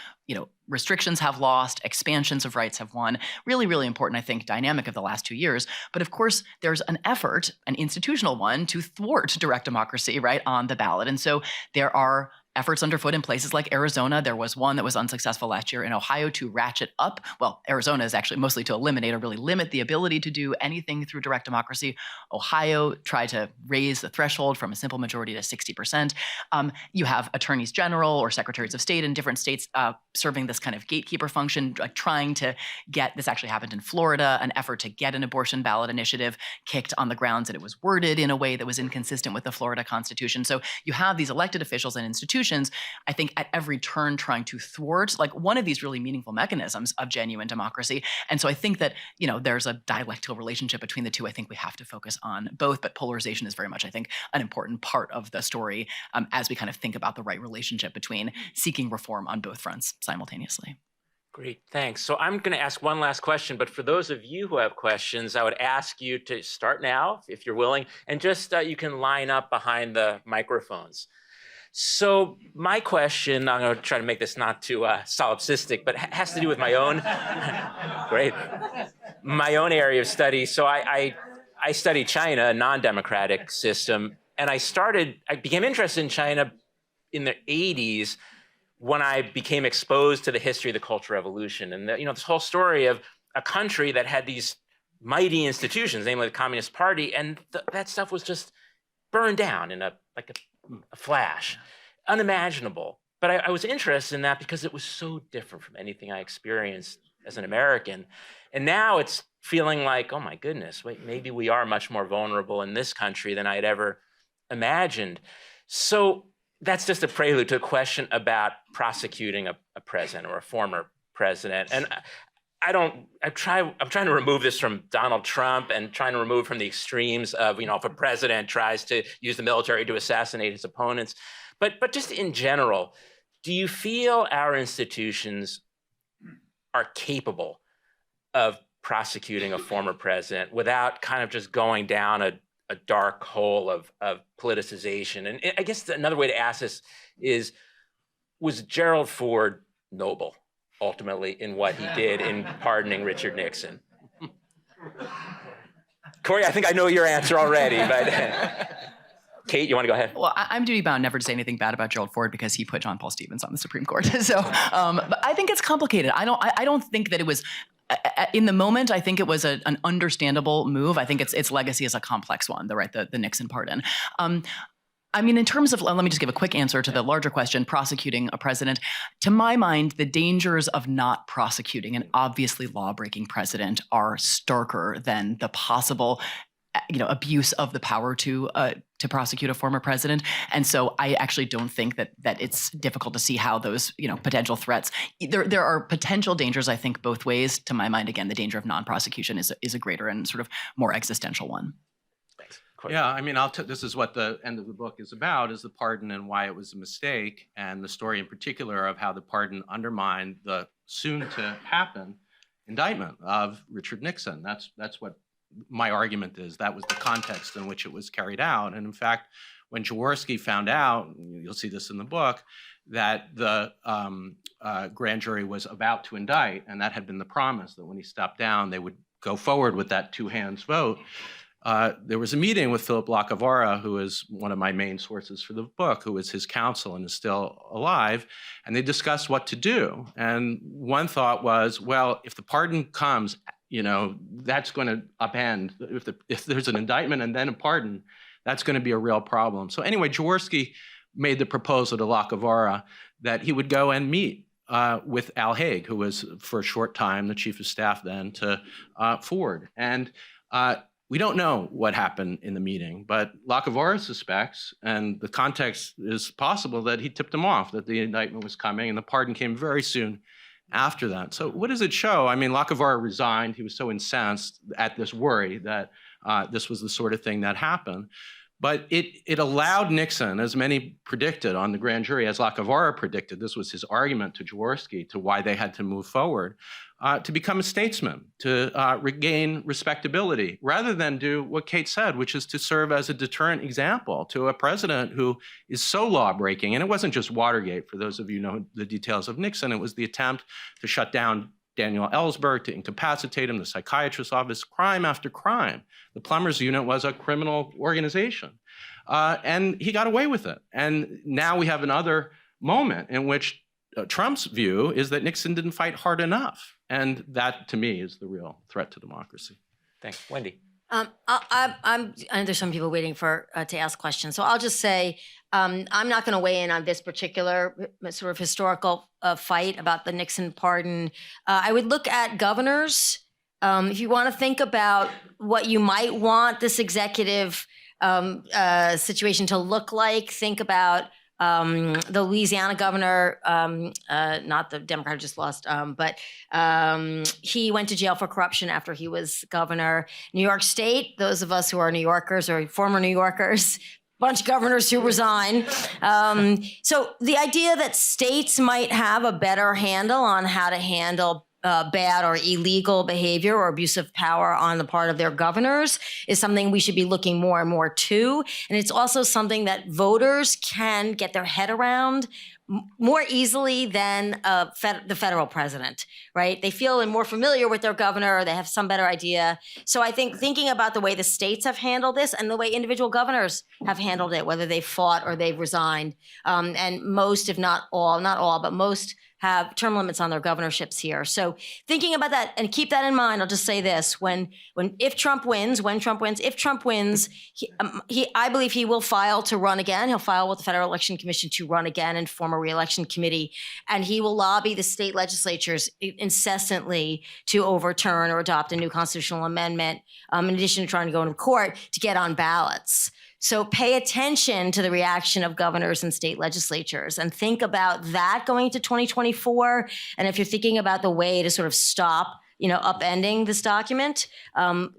Speaker 3: restrictions have lost, expansions of rights have won. Really, really important, I think, dynamic of the last 2 years. But of course, there's an effort, an institutional one, to thwart direct democracy, right, on the ballot. And so there are efforts underfoot in places like Arizona. There was one that was unsuccessful last year in Ohio to ratchet up. Well, Arizona is actually mostly to eliminate or really limit the ability to do anything through direct democracy. Ohio tried to raise the threshold from a simple majority to 60%. You have attorneys general or secretaries of state in different states serving this kind of gatekeeper function, like trying to get, this actually happened in Florida, an effort to get an abortion ballot initiative kicked on the grounds that it was worded in a way that was inconsistent with the Florida Constitution. So you have these elected officials and institutions, I think, at every turn trying to thwart like one of these really meaningful mechanisms of genuine democracy. And so I think that, there's a dialectical relationship between the two. I think we have to focus on both, but polarization is very much, I think, an important part of the story as we kind of think about the right relationship between seeking reform on both fronts simultaneously.
Speaker 1: Great, thanks. So I'm going to ask one last question, but for those of you who have questions, I would ask you to start now, if you're willing, and just you can line up behind the microphones. So my question, I'm going to try to make this not too solipsistic, but has to do with my own, my own area of study. So I studied China, a non-democratic system, and I became interested in China in the 80s when I became exposed to the history of the Cultural Revolution. And this whole story of a country that had these mighty institutions, namely the Communist Party, and that stuff was just burned down in a flash, unimaginable. But I was interested in that because it was so different from anything I experienced as an American. And now it's feeling like, oh my goodness, wait, maybe we are much more vulnerable in this country than I had ever imagined. So that's just a prelude to a question about prosecuting a president or a former president. And I'm trying to remove this from Donald Trump and trying to remove from the extremes of, if a president tries to use the military to assassinate his opponents. But just in general, do you feel our institutions are capable of prosecuting a former president without kind of just going down a dark hole of politicization? And I guess another way to ask this is, was Gerald Ford noble ultimately in what he did in pardoning Richard Nixon? Corey, I think I know your answer already, but Kate, you want to go ahead?
Speaker 3: Well, I'm duty-bound never to say anything bad about Gerald Ford because he put John Paul Stevens on the Supreme Court. So but I think it's complicated. I don't think that it was, in the moment, I think it was an understandable move. I think its legacy is a complex one, the Nixon pardon. I mean, in terms of, let me just give a quick answer to the larger question, prosecuting a president. To my mind, the dangers of not prosecuting an obviously law-breaking president are starker than the possible abuse of the power to prosecute a former president. And so I actually don't think that it's difficult to see how those, potential threats, there are potential dangers, I think, both ways. To my mind, again, the danger of non-prosecution is a greater and sort of more existential one.
Speaker 1: Thanks.
Speaker 4: Yeah, I mean, this is what the end of the book is about, is the pardon and why it was a mistake, and the story in particular of how the pardon undermined the soon-to-happen indictment of Richard Nixon. That's what my argument is. That was the context in which it was carried out. And in fact, when Jaworski found out, you'll see this in the book, that the grand jury was about to indict, and that had been the promise, that when he stepped down, they would go forward with that two-hands vote. There was a meeting with Philip Lacavara, who is one of my main sources for the book, who was his counsel and is still alive, and they discussed what to do. And one thought was, well, if the pardon comes, that's going to upend. If there's an indictment and then a pardon, that's going to be a real problem. So anyway, Jaworski made the proposal to Lacavara that he would go and meet with Al Haig, who was for a short time the chief of staff then to Ford. And we don't know what happened in the meeting, but Lacavara suspects, and the context is possible, that he tipped him off that the indictment was coming, and the pardon came very soon after that. So what does it show? I mean, Lacavara resigned. He was so incensed at this worry that this was the sort of thing that happened. But it allowed Nixon, as many predicted on the grand jury, as Lacavara predicted, this was his argument to Jaworski to why they had to move forward, to become a statesman, to regain respectability, rather than do what Kate said, which is to serve as a deterrent example to a president who is so law-breaking. And it wasn't just Watergate, for those of you who know the details of Nixon. It was the attempt to shut down Daniel Ellsberg, to incapacitate him, the psychiatrist's office, crime after crime. The plumbers unit was a criminal organization. And he got away with it. And now we have another moment in which Trump's view is that Nixon didn't fight hard enough. And that, to me, is the real threat to democracy.
Speaker 1: Thanks. Wendy.
Speaker 2: I know there's some people waiting to ask questions. So I'll just say, I'm not going to weigh in on this particular sort of historical fight about the Nixon pardon. I would look at governors. If you want to think about what you might want this executive situation to look like, think about the Louisiana governor, not the Democrat who just lost, but he went to jail for corruption after he was governor. New York State, those of us who are New Yorkers or former New Yorkers, bunch of governors who resign. So the idea that states might have a better handle on how to handle bad or illegal behavior or abuse of power on the part of their governors is something we should be looking more and more to. And it's also something that voters can get their head around more easily than the federal president, right? They feel more familiar with their governor, or they have some better idea. So I think thinking about the way the states have handled this and the way individual governors have handled it, whether they fought or they've resigned, and most, if not all, not all, but most have term limits on their governorships here. So thinking about that, and keep that in mind, I'll just say this: if Trump wins, I believe he will file to run again. He'll file with the Federal Election Commission to run again and form a re-election committee, and he will lobby the state legislatures incessantly to overturn or adopt a new constitutional amendment, in addition to trying to go into court to get on ballots. So pay attention to the reaction of governors and state legislatures and think about that going into 2024. And if you're thinking about the way to sort of stop, upending this document,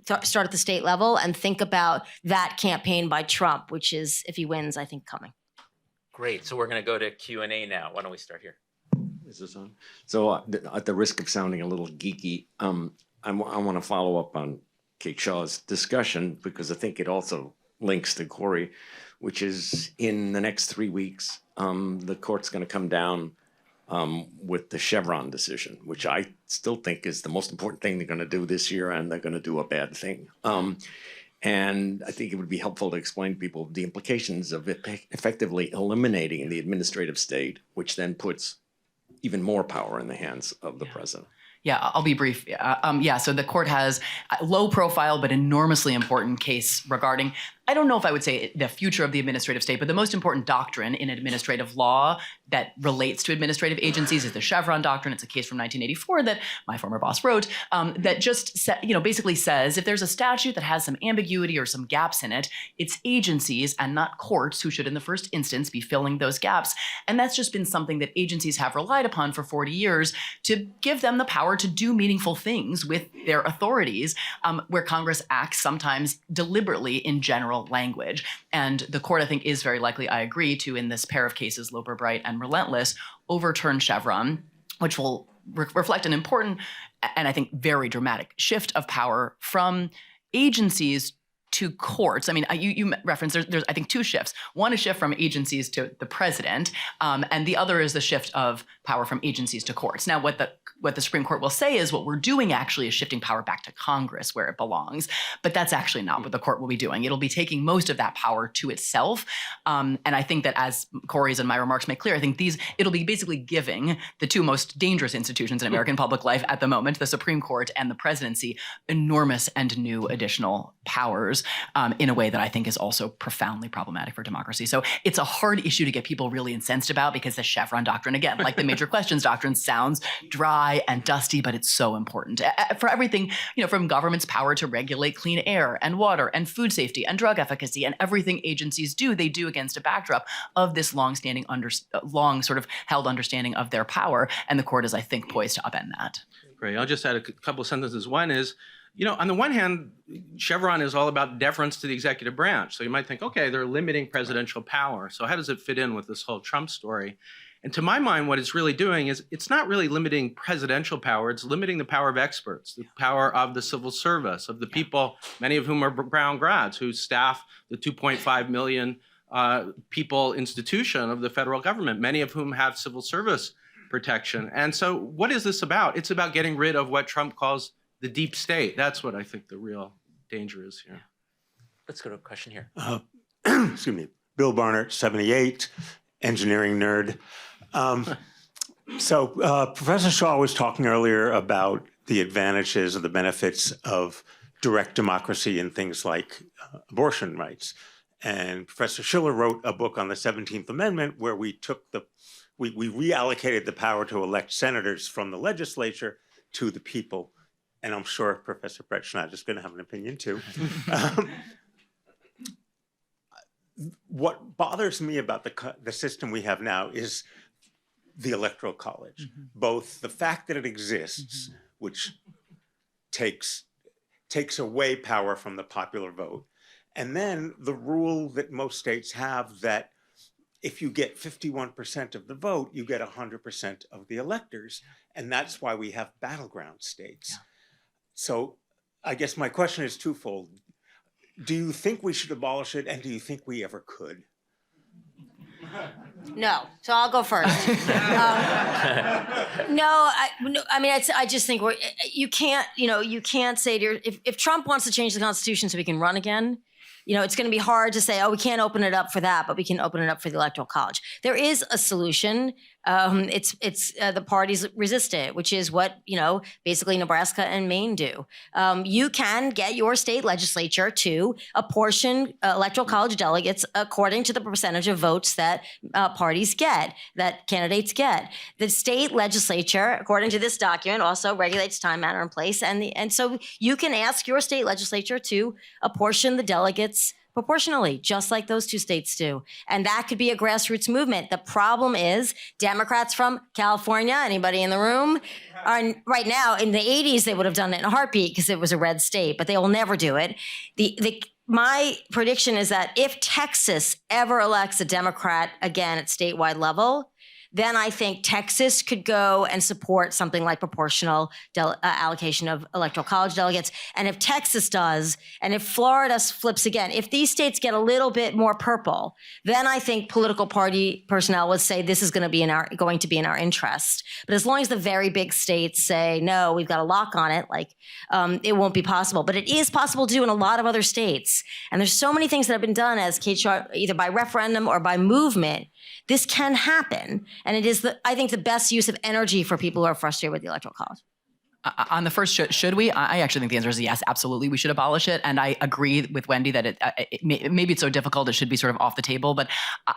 Speaker 2: start at the state level and think about that campaign by Trump, which is, if he wins, I think coming.
Speaker 1: Great. So we're going to go to Q&A now. Why don't we start here?
Speaker 5: Is this on? So at the risk of sounding a little geeky, I want to follow up on Kate Shaw's discussion, because I think it also links to Corey, which is in the next 3 weeks, the court's going to come down with the Chevron decision, which I still think is the most important thing they're going to do this year, and they're going to do a bad thing. And I think it would be helpful to explain to people the implications of effectively eliminating the administrative state, which then puts even more power in the hands of the president.
Speaker 3: Yeah, I'll be brief. So the court has a low profile but enormously important case regarding I don't know if I would say the future of the administrative state, but the most important doctrine in administrative law that relates to administrative agencies is the Chevron doctrine. It's a case from 1984 that my former boss wrote that just basically says if there's a statute that has some ambiguity or some gaps in it, it's agencies and not courts who should in the first instance be filling those gaps. And that's just been something that agencies have relied upon for 40 years to give them the power to do meaningful things with their authorities, where Congress acts sometimes deliberately in general language. And the court, I think, is very likely, I agree, to, in this pair of cases, Loper Bright and Relentless, overturn Chevron, which will reflect an important and I think very dramatic shift of power from agencies to courts. I mean, you referenced there's I think two shifts. One is shift from agencies to the president, and the other is the shift of power from agencies to courts. Now, what the Supreme Court will say is what we're doing actually is shifting power back to Congress where it belongs, but that's actually not what the court will be doing. It'll be taking most of that power to itself, and I think that, as Corey's and my remarks make clear, I think it'll be basically giving the two most dangerous institutions in American public life at the moment, the Supreme Court and the presidency, enormous and new additional powers. In a way that I think is also profoundly problematic for democracy. So it's a hard issue to get people really incensed about because the Chevron doctrine, again, like the major questions doctrine, sounds dry and dusty, but it's so important for everything, from government's power to regulate clean air and water and food safety and drug efficacy and everything agencies do, they do against a backdrop of this long sort of held understanding of their power. And the court is, I think, poised to upend that.
Speaker 4: Great. I'll just add a couple of sentences. One is, on the one hand, Chevron is all about deference to the executive branch. So you might think, okay, they're limiting presidential power. So how does it fit in with this whole Trump story? And to my mind, what it's really doing is it's not really limiting presidential power. It's limiting the power of experts, the power of the civil service, of the people, many of whom are Brown grads, who staff the 2.5 million people institution of the federal government, many of whom have civil service protection. And so what is this about? It's about getting rid of what Trump calls the deep state. That's what I think the real danger is here.
Speaker 1: Let's go to a question here.
Speaker 6: Excuse me. Bill Barnard, 78, engineering nerd. Professor Shaw was talking earlier about the advantages or the benefits of direct democracy in things like abortion rights. And Professor Schiller wrote a book on the 17th Amendment where we reallocated the power to elect senators from the legislature to the people. And I'm sure Professor Brettschneider is going to have an opinion too. What bothers me about the system we have now is the Electoral College. Both the fact that it exists, which takes away power from the popular vote, and then the rule that most states have that if you get 51% of the vote, you get 100% of the electors. And that's why we have battleground states. Yeah. So I guess my question is twofold. Do you think we should abolish it, and do you think we ever could?
Speaker 2: No. So I'll go first. I just think you can't say if Trump wants to change the Constitution so we can run again, it's going to be hard to say, we can't open it up for that, but we can open it up for the Electoral College. There is a solution. It's the parties resist it, which is what, basically Nebraska and Maine do. You can get your state legislature to apportion Electoral College delegates according to the percentage of votes that parties get, that candidates get. The state legislature, according to this document, also regulates time, manner, and place. And so you can ask your state legislature to apportion the delegates proportionally, just like those two states do. And that could be a grassroots movement. The problem is Democrats from California, anybody in the room, are right now, in the 80s, they would have done it in a heartbeat because it was a red state, but they will never do it. My prediction is that if Texas ever elects a Democrat again at statewide level, then I think Texas could go and support something like proportional allocation of Electoral College delegates. And if Texas does, and if Florida flips again, if these states get a little bit more purple, then I think political party personnel would say this is going to be in our interest. But as long as the very big states say, no, we've got a lock on it, it won't be possible. But it is possible to do in a lot of other states. And there's so many things that have been done, as Kate Shaw, either by referendum or by movement. This can happen. And it is, I think, the best use of energy for people who are frustrated with the Electoral College.
Speaker 3: On the first, should we? I actually think the answer is yes, absolutely. We should abolish it. And I agree with Wendy that maybe it's so difficult, it should be sort of off the table. But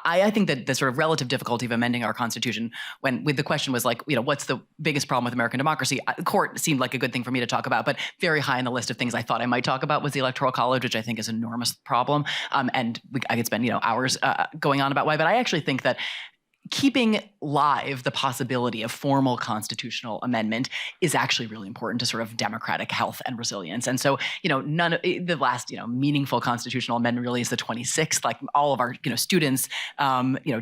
Speaker 3: I think that the sort of relative difficulty of amending our Constitution, with the question was like, what's the biggest problem with American democracy? Court seemed like a good thing for me to talk about, but very high on the list of things I thought I might talk about was the Electoral College, which I think is an enormous problem. And I could spend, hours going on about why. But I actually think that keeping live the possibility of formal constitutional amendment is actually really important to sort of democratic health and resilience. And so, none of the last, meaningful constitutional amendment really is the 26th. Like all of our, students,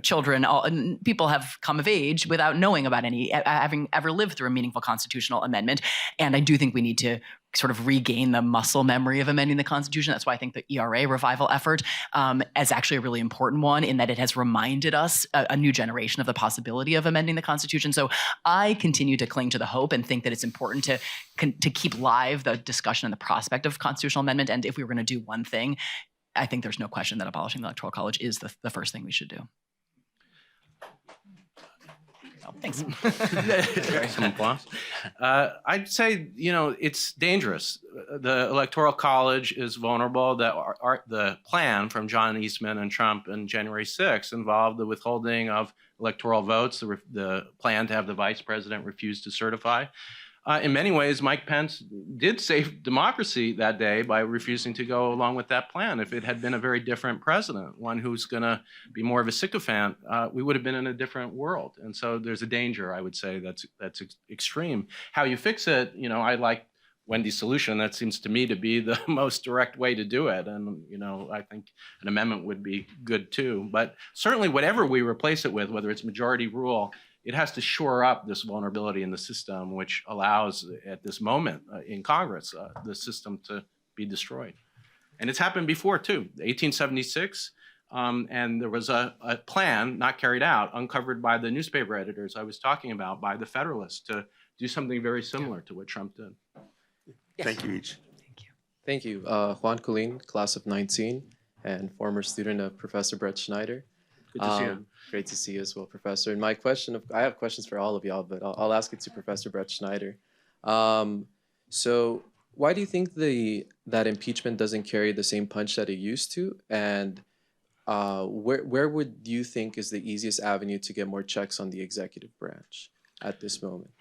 Speaker 3: children, people have come of age without knowing about having ever lived through a meaningful constitutional amendment. And I do think we need to sort of regain the muscle memory of amending the Constitution. That's why I think the ERA revival effort is actually a really important one in that it has reminded us, a new generation, of the possibility of amending the Constitution. So I continue to cling to the hope and think that it's important to keep live the discussion and the prospect of constitutional amendment. And if we were going to do one thing, I think there's no question that abolishing the Electoral College is the first thing we should do. Thanks.
Speaker 4: Some applause. I'd say, it's dangerous. The Electoral College is vulnerable. The plan from John Eastman and Trump on January 6th involved the withholding of electoral votes, the plan to have the vice president refuse to certify. In many ways, Mike Pence did save democracy that day by refusing to go along with that plan. If it had been a very different president, one who's going to be more of a sycophant, we would have been in a different world. And so there's a danger, I would say, that's extreme. How you fix it, I like Wendy's solution. That seems to me to be the most direct way to do it. And, I think an amendment would be good too. But certainly whatever we replace it with, whether it's majority rule, it has to shore up this vulnerability in the system, which allows, at this moment in Congress, the system to be destroyed. And it's happened before, too. 1876, and there was a plan not carried out, uncovered by the newspaper editors I was talking about, by the Federalists, to do something very similar to what Trump did.
Speaker 6: Yes. Thank you each.
Speaker 7: Thank you. Juan Colin, class of 19, and former student of Professor Brettschneider.
Speaker 4: Good to see you.
Speaker 7: Great to see you as well, Professor. And I have questions for all of y'all, but I'll ask it to Professor Brettschneider. So why do you think that impeachment doesn't carry the same punch that it used to? And where would you think is the easiest avenue to get more checks on the executive branch at this moment?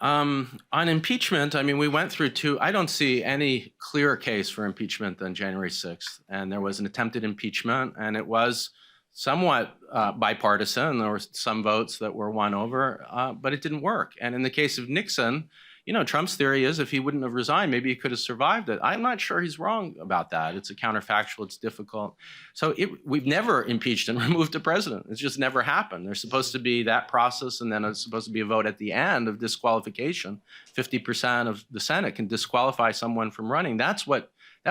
Speaker 4: On impeachment, we went through I don't see any clearer case for impeachment than January 6th. And there was an attempted impeachment, and it was somewhat bipartisan. There were some votes that were won over, but it didn't work. And in the case of Nixon, Trump's theory is if he wouldn't have resigned, maybe he could have survived it. I'm not sure he's wrong about that. It's a counterfactual. It's difficult. So we've never impeached and removed a president. It's just never happened. There's supposed to be that process, and then it's supposed to be a vote at the end of disqualification. 50% of the Senate can disqualify someone from running. That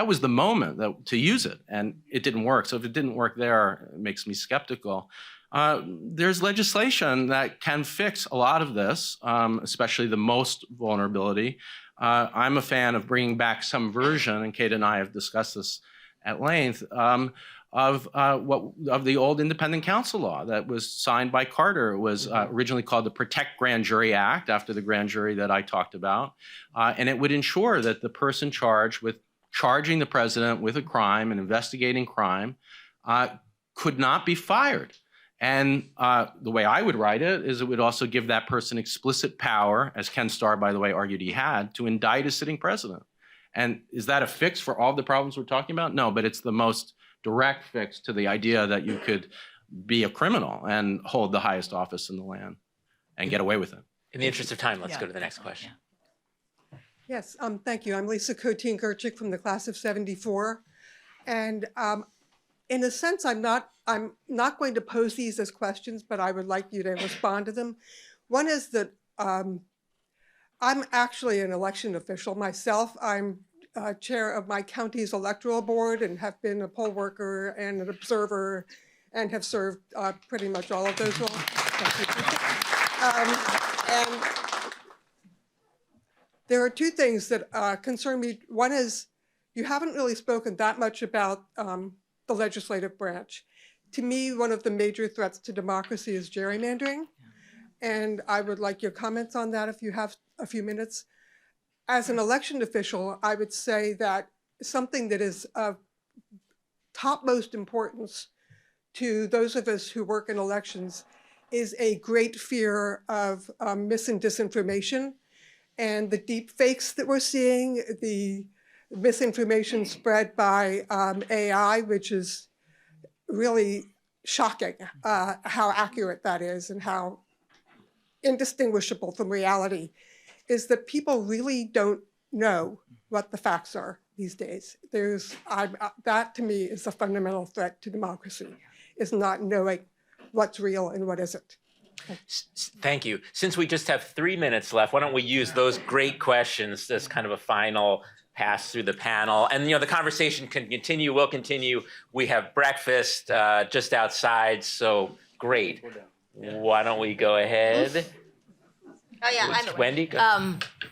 Speaker 4: was the moment to use it, and it didn't work. So if it didn't work there, it makes me skeptical. There's legislation that can fix a lot of this, especially the most vulnerability. I'm a fan of bringing back some version, and Kate and I have discussed this at length, of the old independent counsel law that was signed by Carter. It was originally called the Protect Grand Jury Act, after the grand jury that I talked about, and it would ensure that the person charged with charging the president with a crime and investigating crime could not be fired. And the way I would write it is it would also give that person explicit power, as Ken Starr, by the way, argued he had, to indict a sitting president. And is that a fix for all the problems we're talking about? No, but it's the most direct fix to the idea that you could be a criminal and hold the highest office in the land and get away with it.
Speaker 1: In the interest of time, let's go to the next question.
Speaker 3: Yeah.
Speaker 8: Yes, thank you. I'm Lisa Koteen-Gerchik from the class of 74. And in a sense, I'm not going to pose these as questions, but I would like you to respond to them. One is that I'm actually an election official myself. I'm chair of my county's electoral board and have been a poll worker and an observer and have served pretty much all of those roles. And there are two things that concern me. One is you haven't really spoken that much about the legislative branch. To me, one of the major threats to democracy is gerrymandering. And I would like your comments on that if you have a few minutes. as an election official, I would say that something that is of topmost importance to those of us who work in elections is a great fear of mis and disinformation, and the deep fakes that we're seeing, the misinformation spread by AI, which is really shocking how accurate that is and how indistinguishable from reality, is that people really don't know what the facts are these days. That to me is a fundamental threat to democracy, is not knowing what's real and what isn't.
Speaker 1: Thank you. Since we just have 3 minutes left, why don't we use those great questions as kind of a final pass through the panel? And, the conversation can continue, will continue. We have breakfast just outside, so great. Why don't we go ahead?
Speaker 2: Oh yeah,
Speaker 1: Wendy? Go.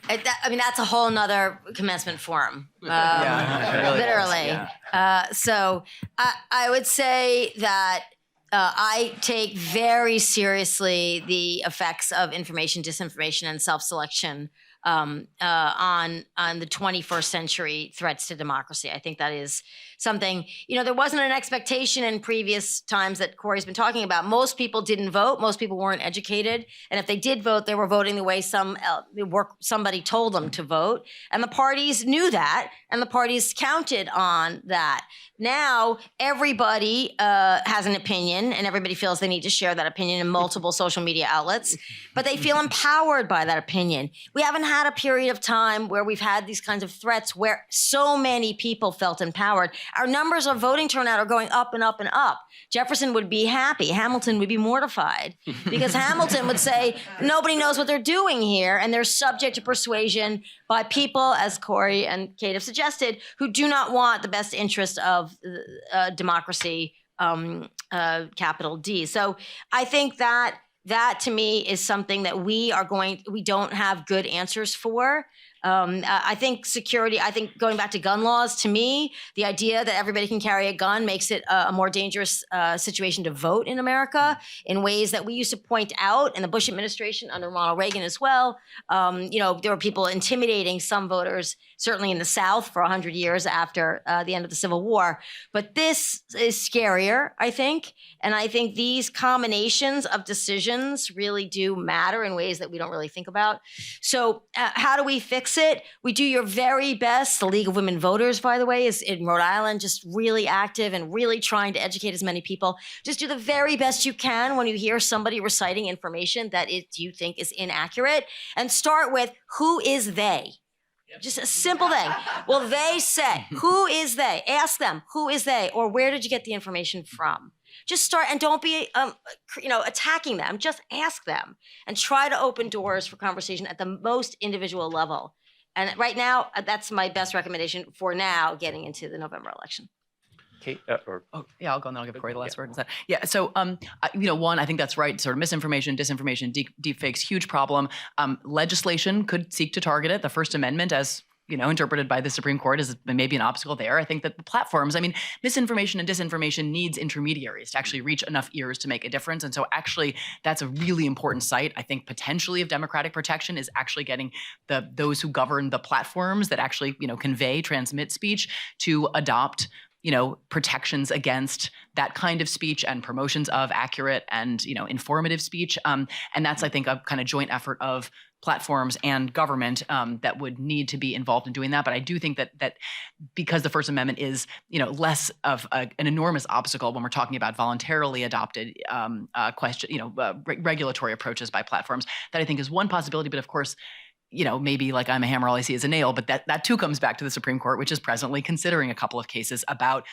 Speaker 2: That's a whole nother commencement forum.
Speaker 3: Yeah, it really is,
Speaker 2: literally.
Speaker 3: yeah.
Speaker 2: So I would say that I take very seriously the effects of information, disinformation, and self-selection on the 21st century threats to democracy. I think that is something, there wasn't an expectation in previous times that Corey's been talking about. Most people didn't vote. Most people weren't educated. And if they did vote, they were voting the way somebody told them to vote. And the parties knew that, and the parties counted on that. Now, everybody has an opinion, and everybody feels they need to share that opinion in multiple social media outlets, but they feel empowered by that opinion. We haven't had a period of time where we've had these kinds of threats where so many people felt empowered. Our numbers of voting turnout are going up and up and up. Jefferson would be happy. Hamilton would be mortified because Hamilton would say, nobody knows what they're doing here, and they're subject to persuasion by people, as Corey and Kate have suggested, who do not want the best interest of democracy, capital D. So I think that to me is something that we don't have good answers for. I think security, going back to gun laws, to me, the idea that everybody can carry a gun makes it a more dangerous situation to vote in America in ways that we used to point out in the Bush administration under Ronald Reagan as well. There were people intimidating some voters, certainly in the South for 100 years after the end of the Civil War. But this is scarier, I think. And I think these combinations of decisions really do matter in ways that we don't really think about. So how do we fix it? We do your very best. The League of Women Voters, by the way, is in Rhode Island, just really active and really trying to educate as many people. Just do the very best you can when you hear somebody reciting information that you think is inaccurate, and start with, who is they? Just a simple thing. Well, they say, who is they? Ask them, who is they? Or where did you get the information from? Just start, and don't be, attacking them. Just ask them and try to open doors for conversation at the most individual level. And right now, that's my best recommendation for now, getting into the November election.
Speaker 1: Kate,
Speaker 3: Yeah, I'll go and then I'll give Corey the last word. Yeah, so, one, I think that's right. Sort of misinformation, disinformation, deepfakes, huge problem. Legislation could seek to target it. The First Amendment, as interpreted by the Supreme Court, is maybe an obstacle there. I think that the platforms, misinformation and disinformation needs intermediaries to actually reach enough ears to make a difference. And so actually, that's a really important site, I think, potentially of democratic protection, is actually getting those who govern the platforms that actually, convey, transmit speech to adopt protections against that kind of speech and promotions of accurate and, informative speech. And that's, I think, a kind of joint effort of platforms and government that would need to be involved in doing that. But I do think that because the First Amendment is, less of an enormous obstacle when we're talking about voluntarily adopted regulatory approaches by platforms, that I think is one possibility. But of course, maybe like I'm a hammer, all I see is a nail, but that too comes back to the Supreme Court, which is presently considering a couple of cases about,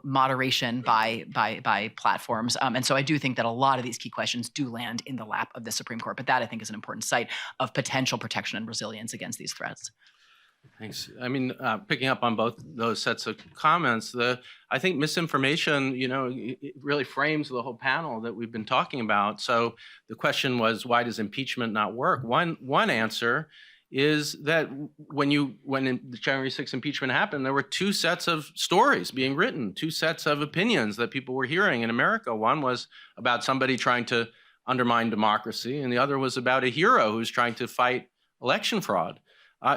Speaker 3: moderation by platforms. And so I do think that a lot of these key questions do land in the lap of the Supreme Court, but that I think is an important site of potential protection and resilience against these threats.
Speaker 4: Thanks. Picking up on both those sets of comments, I think misinformation, it really frames the whole panel that we've been talking about. So the question was, why does impeachment not work? One answer is that when the January 6th impeachment happened, there were two sets of stories being written, two sets of opinions that people were hearing in America. One was about somebody trying to undermine democracy, and the other was about a hero who's trying to fight election fraud.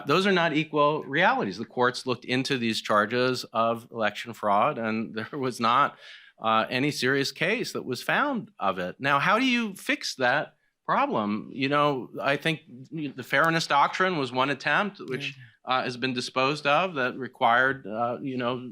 Speaker 4: those are not equal realities. The courts looked into these charges of election fraud, and there was not any serious case that was found of it. Now, how do you fix that problem? You know, I think the fairness doctrine was one attempt, which has been disposed of, that required, you know,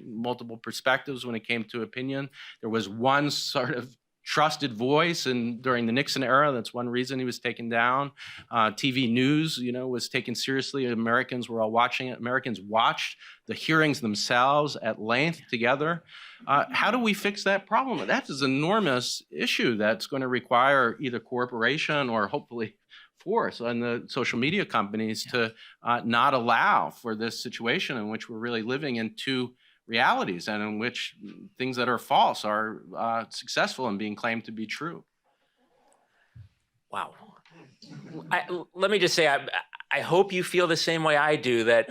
Speaker 4: multiple perspectives when it came to opinion. There was one sort of trusted voice, and during the Nixon era, that's one reason he was taken down. TV news, you know, was taken seriously. Americans were all watching it. Americans watched the hearings themselves at length together. How do we fix that problem? That's an enormous issue that's going to require either cooperation or hopefully force on the social media companies to not allow for this situation in which we're really living in two realities, and in which things that are false are successful in being claimed to be true.
Speaker 1: Wow. Let me just say, I hope you feel the same way I do, that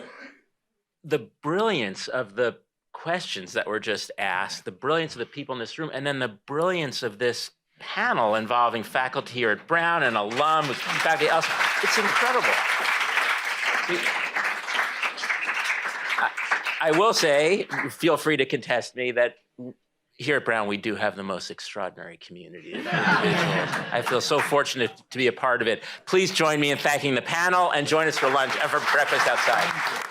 Speaker 1: the brilliance of the questions that were just asked, the brilliance of the people in this room, and then the brilliance of this panel involving faculty here at Brown and alum, faculty elsewhere, it's incredible. I will say, feel free to contest me, that here at Brown, we do have the most extraordinary community of individuals. I feel so fortunate to be a part of it. Please join me in thanking the panel, and join us for lunch and for breakfast outside.